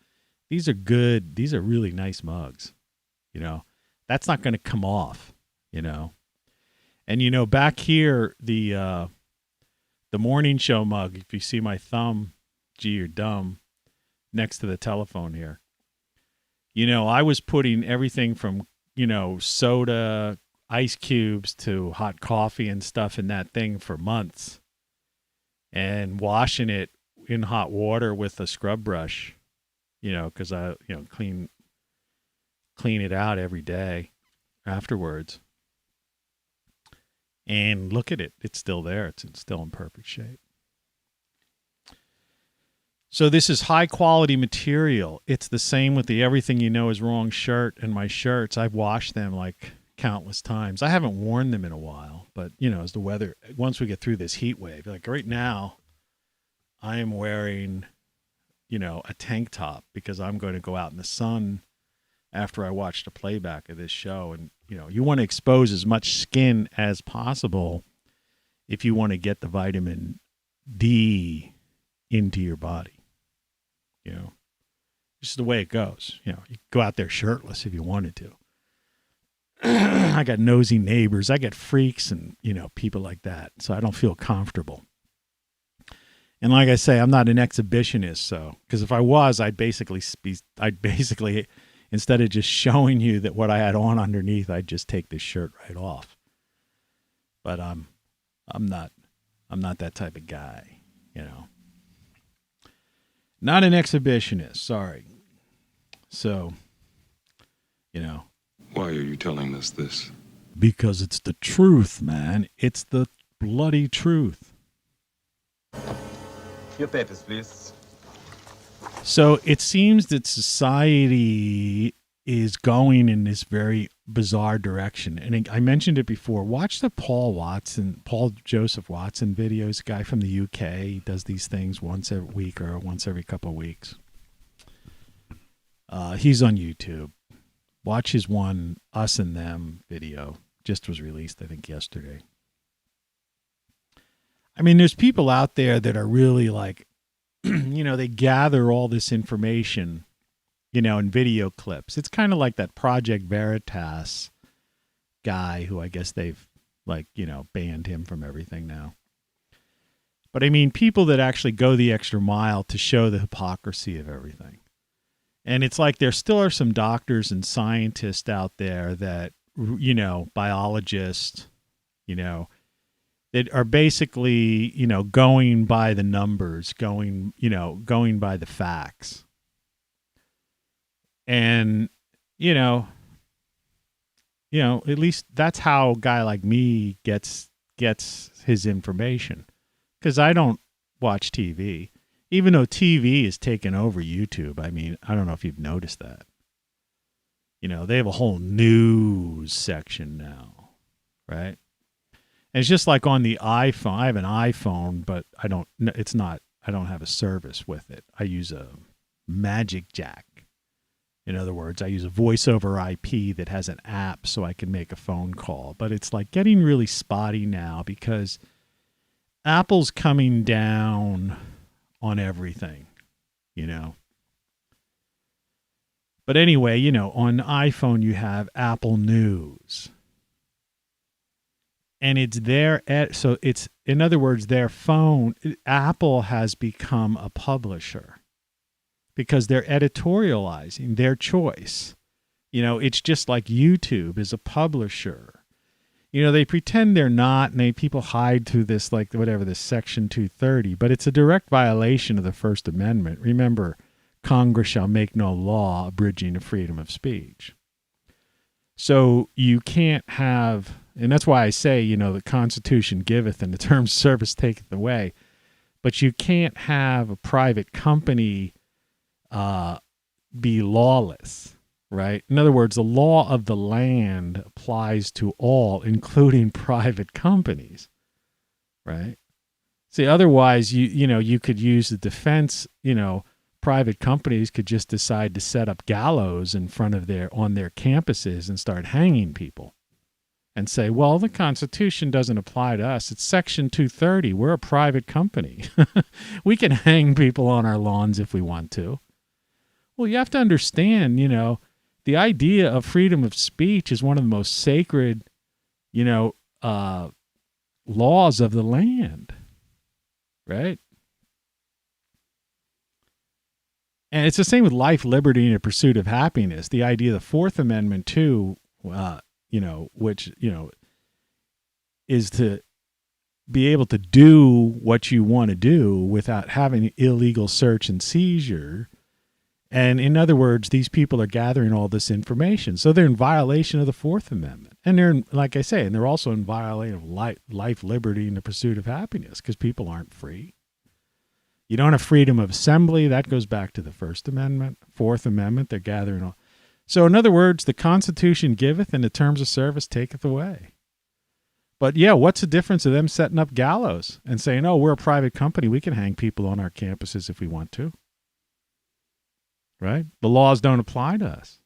S1: these are good. These are really nice mugs. That's not going to come off, And back here, the morning show mug, if you see my thumb, gee, you're dumb, next to the telephone here. I was putting everything from, soda, ice cubes to hot coffee and stuff in that thing for months and washing it in hot water with a scrub brush, because I, clean it out every day afterwards. And look at it. It's still there. It's still in perfect shape. So this is high quality material. It's the same with the Everything You Know Is Wrong shirt and my shirts. I've washed them like countless times. I haven't worn them in a while, but as the weather, once we get through this heat wave, like right now, I am wearing, a tank top because I'm going to go out in the sun after I watch the playback of this show. And, you want to expose as much skin as possible if you want to get the vitamin D into your body. Just the way it goes. You could go out there shirtless if you wanted to. I got nosy neighbors. I get freaks and, people like that. So I don't feel comfortable. And like I say, I'm not an exhibitionist. So, because if I was, I'd basically, instead of just showing you that what I had on underneath, I'd just take this shirt right off. But I'm not that type of guy, Not an exhibitionist. Sorry. So,
S9: Why are you telling us this?
S1: Because it's the truth, man. It's the bloody truth.
S10: Your papers, please.
S1: So it seems that society is going in this very bizarre direction. And I mentioned it before. Watch the Paul Joseph Watson videos, guy from the UK. He does these things once every week or once every couple of weeks. He's on YouTube. Watch his one Us and Them video. Just was released, I think, yesterday. I mean, there's people out there that are really like, they gather all this information, in video clips. It's kind of like that Project Veritas guy who I guess they've banned him from everything now. But I mean, people that actually go the extra mile to show the hypocrisy of everything. And it's like there still are some doctors and scientists out there that, biologists, that are basically, going by the numbers, going by the facts. And, at least that's how a guy like me gets his information. Because I don't watch TV. Even though TV is taking over YouTube. I mean, I don't know if you've noticed that. They have a whole news section now, right? And it's just like on the iPhone. I have an iPhone, but I don't have a service with it. I use a Magic Jack. In other words, I use a voice over IP that has an app so I can make a phone call. But it's like getting really spotty now because Apple's coming down on everything, But anyway, on iPhone you have Apple News. And it's so it's, in other words, their phone, Apple has become a publisher because they're editorializing their choice. It's just like YouTube is a publisher. They pretend they're not, and people hide through this, this Section 230, but it's a direct violation of the First Amendment. Remember, Congress shall make no law abridging the freedom of speech. So you can't have, and that's why I say, the Constitution giveth and the terms of service taketh away, but you can't have a private company be lawless. Right? In other words, the law of the land applies to all, including private companies. Right? See, otherwise, you could use the defense, private companies could just decide to set up gallows in front of on their campuses and start hanging people and say, well, the Constitution doesn't apply to us. It's Section 230. We're a private company. We can hang people on our lawns if we want to. Well, you have to understand, the idea of freedom of speech is one of the most sacred, laws of the land, right? And it's the same with life, liberty, and the pursuit of happiness. The idea of the Fourth Amendment, too, which, is to be able to do what you want to do without having illegal search and seizure. And in other words, these people are gathering all this information. So they're in violation of the Fourth Amendment. And they're, like I say, and they're also in violation of life, liberty, and the pursuit of happiness because people aren't free. You don't have freedom of assembly. That goes back to the First Amendment. Fourth Amendment, they're gathering all. So in other words, the Constitution giveth and the terms of service taketh away. But yeah, what's the difference of them setting up gallows and saying, oh, we're a private company. We can hang people on our campuses if we want to. right? The laws don't apply to us.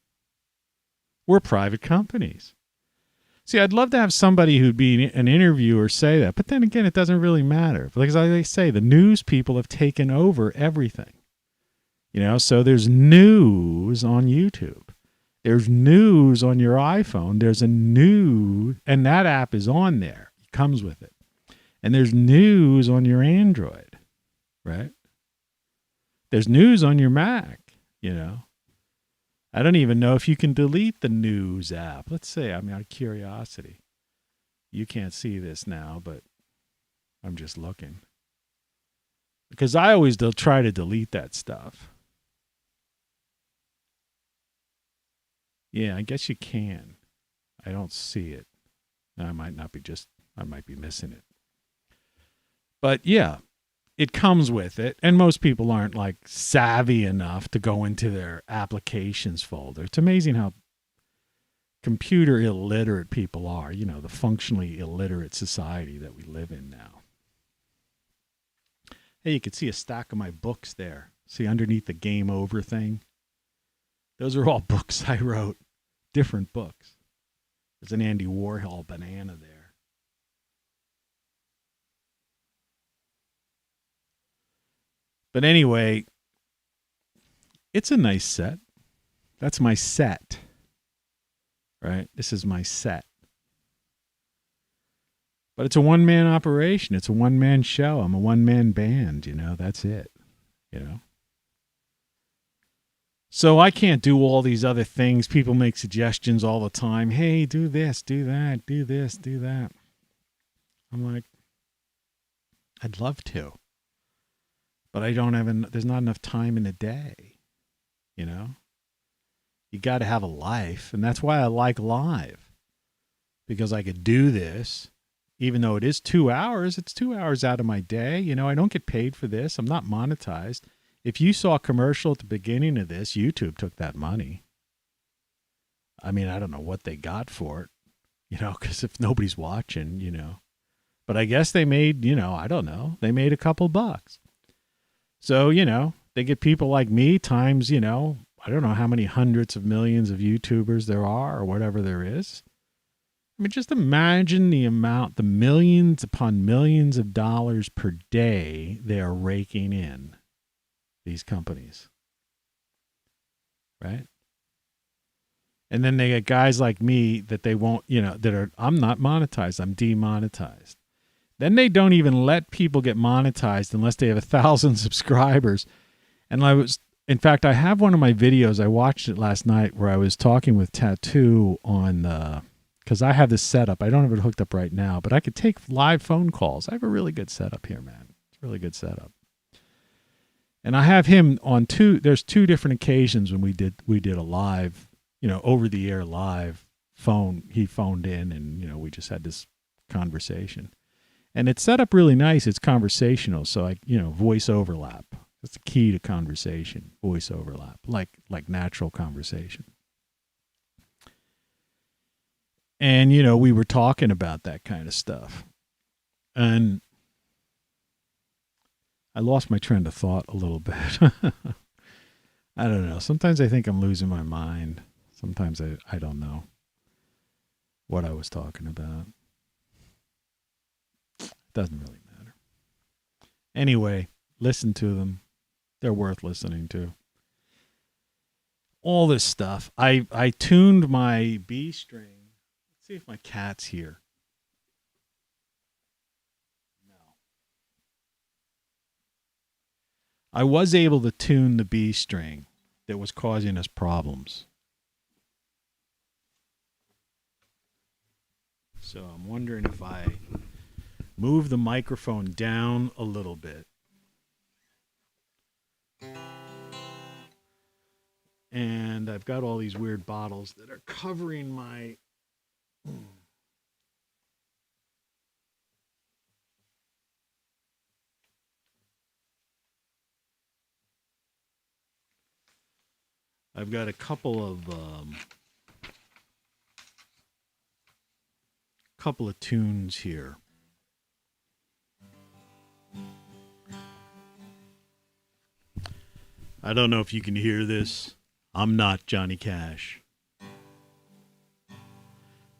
S1: We're private companies. See, I'd love to have somebody who'd be an interviewer say that, but then again, it doesn't really matter. Because like I say, the news people have taken over everything. You know, so there's news on YouTube. There's news on your iPhone. There's a news, and that app is on there. It comes with it. And there's news on your Android, right? There's news on your Mac, you know. I don't even know if you can delete the news app. Let's say, I mean, out of curiosity. You can't see this now, but I'm just looking. Because I always try to delete that stuff. Yeah, I guess you can. I don't see it. I might be missing it. But yeah, it comes with it. And most people aren't like savvy enough to go into their applications folder. It's amazing how computer illiterate people are, you know, the functionally illiterate society that we live in now. Hey, you can see a stack of my books there. See underneath the game over thing? Those are all books I wrote. Different books. There's an Andy Warhol banana there. But anyway, it's a nice set. That's my set. Right? This is my set. But it's a one-man operation. It's a one-man show. I'm a one-man band, you know. That's it. You know? So I can't do all these other things. People make suggestions all the time. Hey, do this, do that, do this, do that. I'm like, I'd love to. But I don't have, there's not enough time in a day. You know? You got to have a life. And that's why I like live. Because I could do this. Even though it is 2 hours, it's 2 hours out of my day. You know, I don't get paid for this. I'm not monetized. If you saw a commercial at the beginning of this, YouTube took that money. I mean, I don't know what they got for it, you know, because if nobody's watching, you know. But I guess they made, you know, I don't know. They made a couple bucks. So, you know, they get people like me times, you know, I don't know how many hundreds of millions of YouTubers there are or whatever there is. I mean, just imagine the amount, the millions upon millions of dollars per day they are raking in. These companies, right? And then they get guys like me that they won't, you know, I'm not monetized, I'm demonetized. Then they don't even let people get monetized unless they have 1,000 subscribers. And in fact, I have one of my videos, I watched it last night where I was talking with Tattoo on because I have this setup. I don't have it hooked up right now, but I could take live phone calls. I have a really good setup here, man. It's a really good setup. And I have him on there's two different occasions when we did a live, you know, over the air live phone. He phoned in and, you know, we just had this conversation. And it's set up really nice. It's conversational. So voice overlap. That's the key to conversation. Voice overlap, like natural conversation. And, you know, we were talking about that kind of stuff. And I lost my train of thought a little bit. I don't know. Sometimes I think I'm losing my mind. Sometimes I don't know what I was talking about. It doesn't really matter. Anyway, listen to them. They're worth listening to. All this stuff. I tuned my B string. Let's see if my cat's here. I was able to tune the B string that was causing us problems. So I'm wondering if I move the microphone down a little bit. And I've got all these weird bottles that are covering my... I've got a couple of tunes here. I don't know if you can hear this. I'm not Johnny Cash.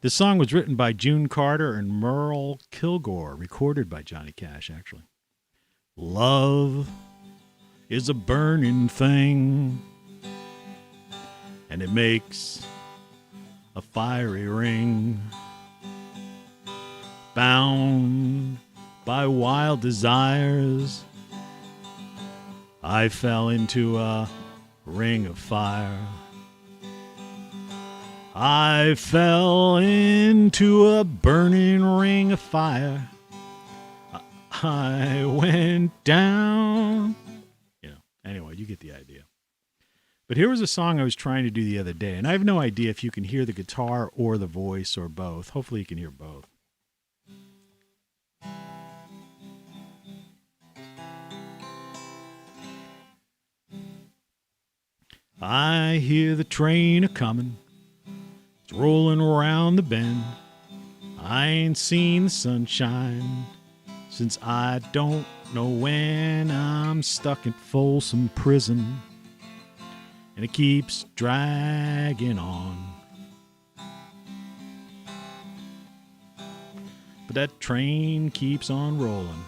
S1: This song was written by June Carter and Merle Kilgore, recorded by Johnny Cash, actually. Love is a burning thing, and it makes a fiery ring. Bound by wild desires, I fell into a ring of fire. I fell into a burning ring of fire. I went down. Anyway, you get the idea. But here was a song I was trying to do the other day, and I have no idea if you can hear the guitar or the voice or both. Hopefully you can hear both. I hear the train a-comin', it's rolling around the bend. I ain't seen the sunshine since I don't know when. I'm stuck in Folsom Prison, and it keeps dragging on. But that train keeps on rolling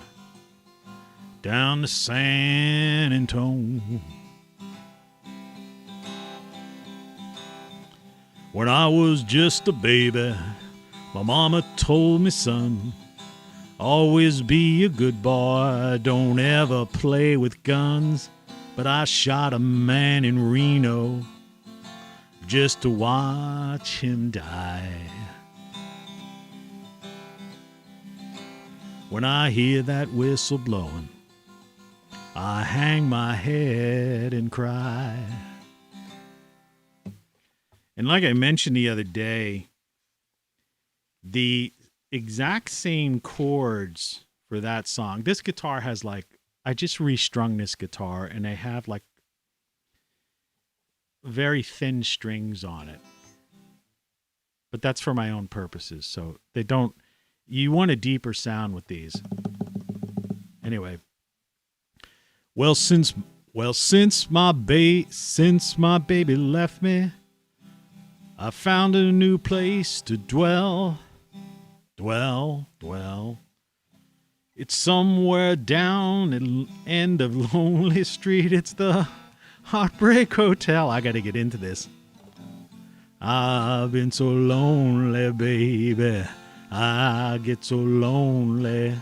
S1: down to San Antonio. When I was just a baby, my mama told me, son, always be a good boy, don't ever play with guns. But I shot a man in Reno just to watch him die. When I hear that whistle blowing, I hang my head and cry. And like I mentioned the other day, the exact same chords for that song. This guitar has I just restrung this guitar and I have very thin strings on it. But that's for my own purposes. So you want a deeper sound with these. Anyway. Since my baby left me, I found a new place to dwell. It's somewhere down at the end of Lonely Street. It's the Heartbreak Hotel. I got to get into this. I've been so lonely, baby. I get so lonely.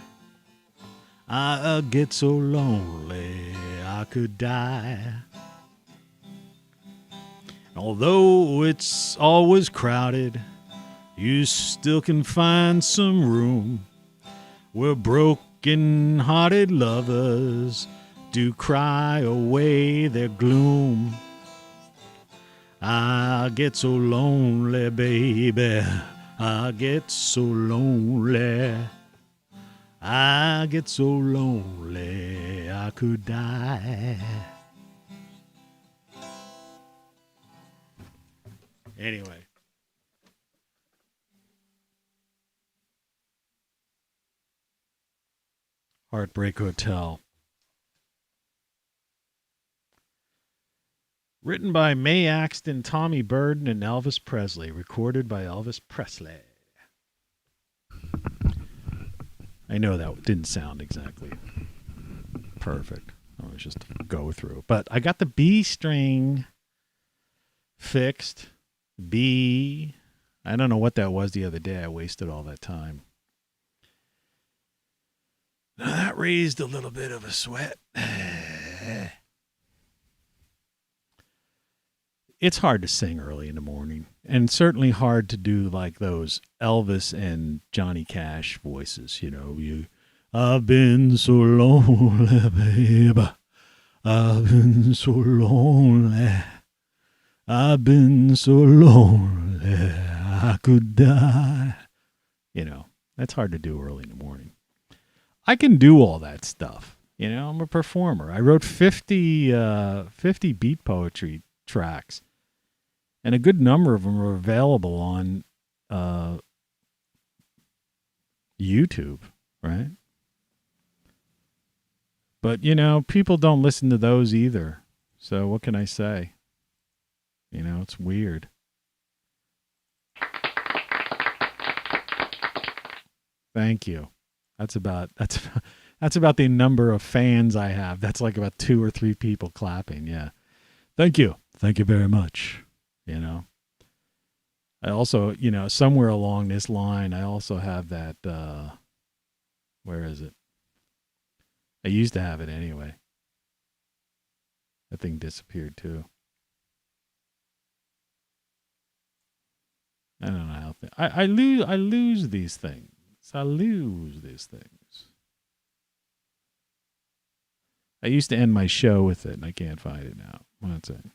S1: I get so lonely, I could die. Although it's always crowded, you still can find some room where broken-hearted lovers do cry away their gloom. I get so lonely, baby. I get so lonely. I get so lonely, I could die. Anyway. Heartbreak Hotel. Written by Mae Axton, Tommy Burden, and Elvis Presley. Recorded by Elvis Presley. I know that didn't sound exactly perfect. It was just a go through. But I got the B string fixed. B. I don't know what that was the other day. I wasted all that time. That raised a little bit of a sweat. It's hard to sing early in the morning, and certainly hard to do those Elvis and Johnny Cash voices. I've been so lonely, baby. I've been so lonely. I've been so lonely, I could die. That's hard to do early in the morning. I can do all that stuff. I'm a performer. I wrote 50 beat poetry tracks. And a good number of them are available on YouTube, right? But, people don't listen to those either. So what can I say? You know, it's weird. Thank you. That's about the number of fans I have. That's like about 2 or 3 people clapping. Yeah. Thank you. Thank you very much. You know. I also, you know, somewhere along this line, I also have that, where is it? I used to have it anyway. That thing disappeared too. I don't know how. I lose these things. I lose these things. I used to end my show with it, and I can't find it now. One second.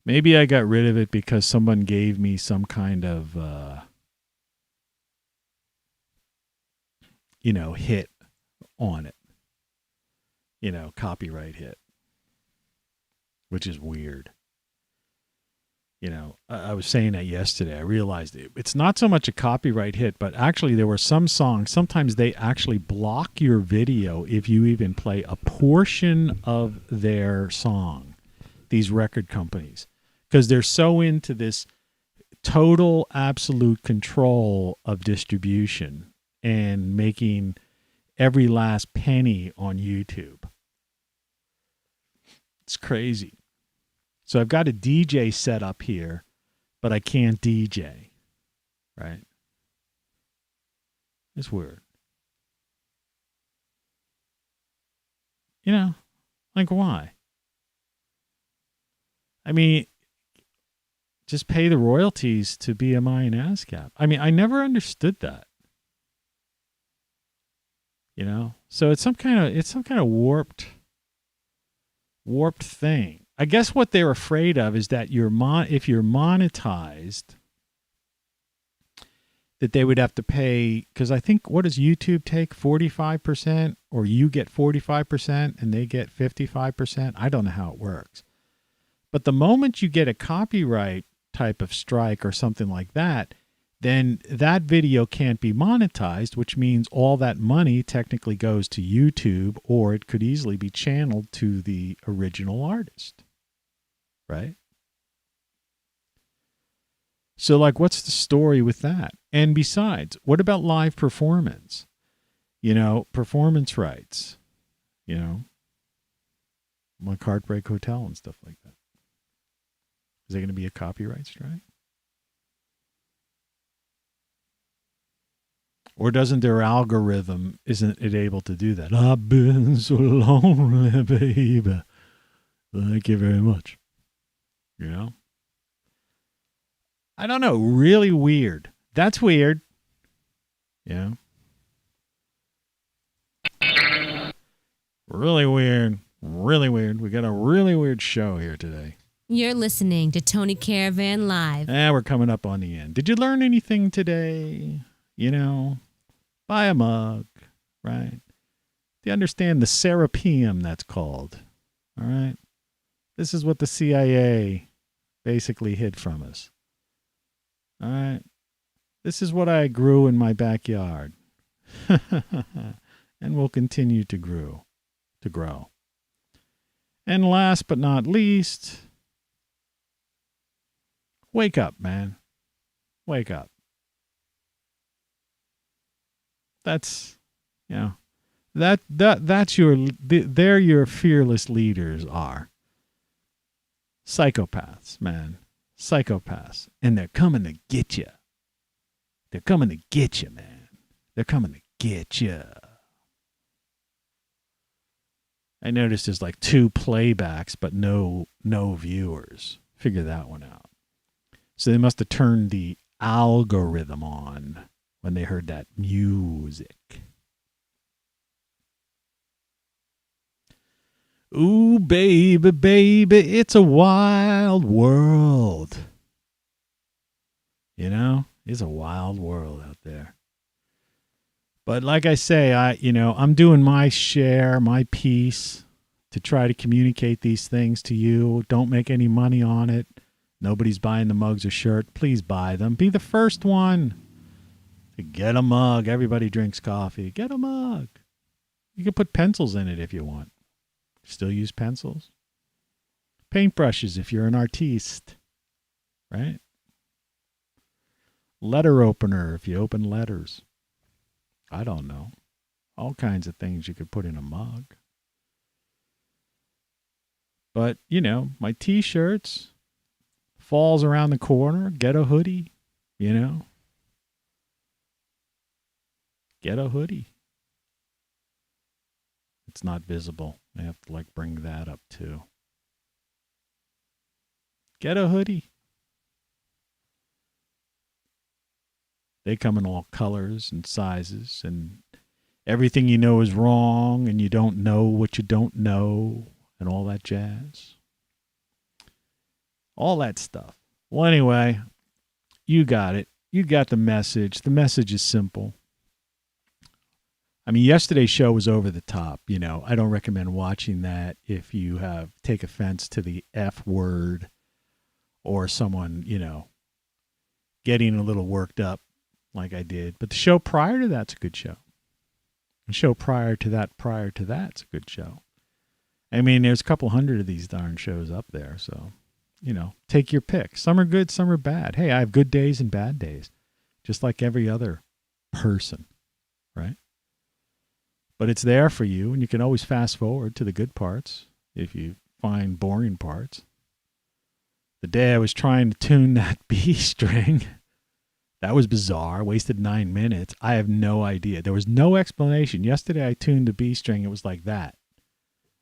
S1: Maybe I got rid of it because someone gave me some kind of, you know, hit on it. You know, copyright hit. Which is weird. You know, I was saying that yesterday. I realized it's not so much a copyright hit, but actually there were some songs, sometimes they actually block your video if you even play a portion of their song, these record companies, because they're so into this total absolute control of distribution and making every last penny on YouTube. It's crazy. So I've got a DJ set up here, but I can't DJ, right? It's weird. You know, like why? I mean, just pay the royalties to BMI and ASCAP. I mean, I never understood that. You know, so it's some kind of warped thing. I guess what they're afraid of is that if you're monetized, that they would have to pay, because I think, what does YouTube take, 45%? Or you get 45% and they get 55%? I don't know how it works. But the moment you get a copyright type of strike or something like that, then that video can't be monetized, which means all that money technically goes to YouTube, or it could easily be channeled to the original artist. Right? So, like, what's the story with that? And besides, what about live performance? You know, performance rights, you know, like Heartbreak Hotel and stuff like that. Is there going to be a copyright strike? Or doesn't their algorithm, isn't it able to do that? I've been so lonely, baby. Thank you very much. You know? I don't know. Really weird. That's weird. Yeah. Really weird. Really weird. We got a really weird show here today.
S5: You're listening to Tony Caravan Live.
S1: We're coming up on the end. Did you learn anything today? You know, buy a mug, right? Do you understand the serapeum that's called? All right? This is what the CIA basically hid from us. All right? This is what I grew in my backyard. And will continue to grow. And last but not least, wake up, man. Wake up. That's, you know, that's they're your fearless leaders are. Psychopaths, man. Psychopaths. And they're coming to get you. They're coming to get you, man. They're coming to get you. I noticed there's like 2 playbacks, but no viewers. Figure that one out. So they must have turned the algorithm on when they heard that music. Ooh, baby, baby, it's a wild world. You know, it's a wild world out there. But like I say, I'm doing my share, my piece to try to communicate these things to you. Don't make any money on it. Nobody's buying the mugs or shirt. Please buy them. Be the first one. Get a mug. Everybody drinks coffee. Get a mug. You can put pencils in it if you want. Still use pencils. Paintbrushes if you're an artiste. Right? Letter opener if you open letters. I don't know. All kinds of things you could put in a mug. But, you know, my T-shirts, fall's around the corner, get a hoodie, you know. Get a hoodie. It's not visible. I have to, like, bring that up, too. Get a hoodie. They come in all colors and sizes, and everything you know is wrong, and you don't know what you don't know, and all that jazz. All that stuff. Well, anyway, you got it. You got the message. The message is simple. I mean, yesterday's show was over the top. You know, I don't recommend watching that if you take offense to the F word or someone, you know, getting a little worked up like I did. But the show prior to that's a good show. The show prior to that's a good show. I mean, there's a couple hundred of these darn shows up there, so, you know, take your pick. Some are good, some are bad. Hey, I have good days and bad days, just like every other person, right? But it's there for you, and you can always fast forward to the good parts if you find boring parts. The day I was trying to tune that B string, that was bizarre. Wasted 9 minutes. I have no idea. There was no explanation. Yesterday I tuned the B string. It was like that.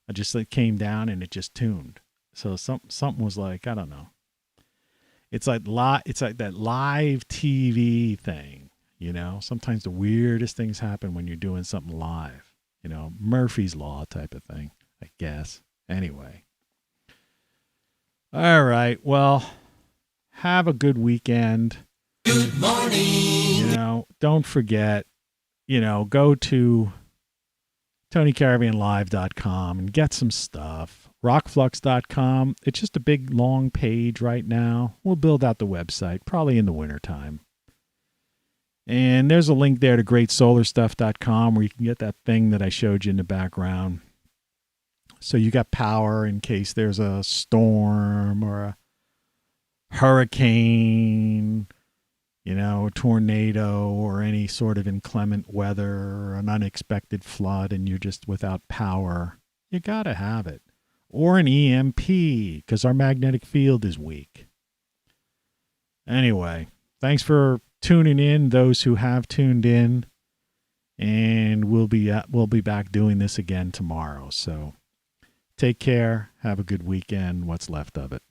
S1: I just like came down and it just tuned. So something was like, I don't know. It's like that live TV thing, you know. Sometimes the weirdest things happen when you're doing something live. You know, Murphy's Law type of thing, I guess. Anyway. All right. Well, have a good weekend.
S2: Good morning.
S1: You know, don't forget, you know, go to TonyCaravanLive.com and get some stuff. Rockflux.com. It's just a big, long page right now. We'll build out the website, probably in the wintertime. And there's a link there to GreatSolarStuff.com where you can get that thing that I showed you in the background. So you got power in case there's a storm or a hurricane, you know, a tornado or any sort of inclement weather or an unexpected flood and you're just without power. You got to have it. Or an EMP because our magnetic field is weak. Anyway, thanks for tuning in, those who have tuned in, and we'll be back doing this again tomorrow. So take care. Have a good weekend. What's left of it.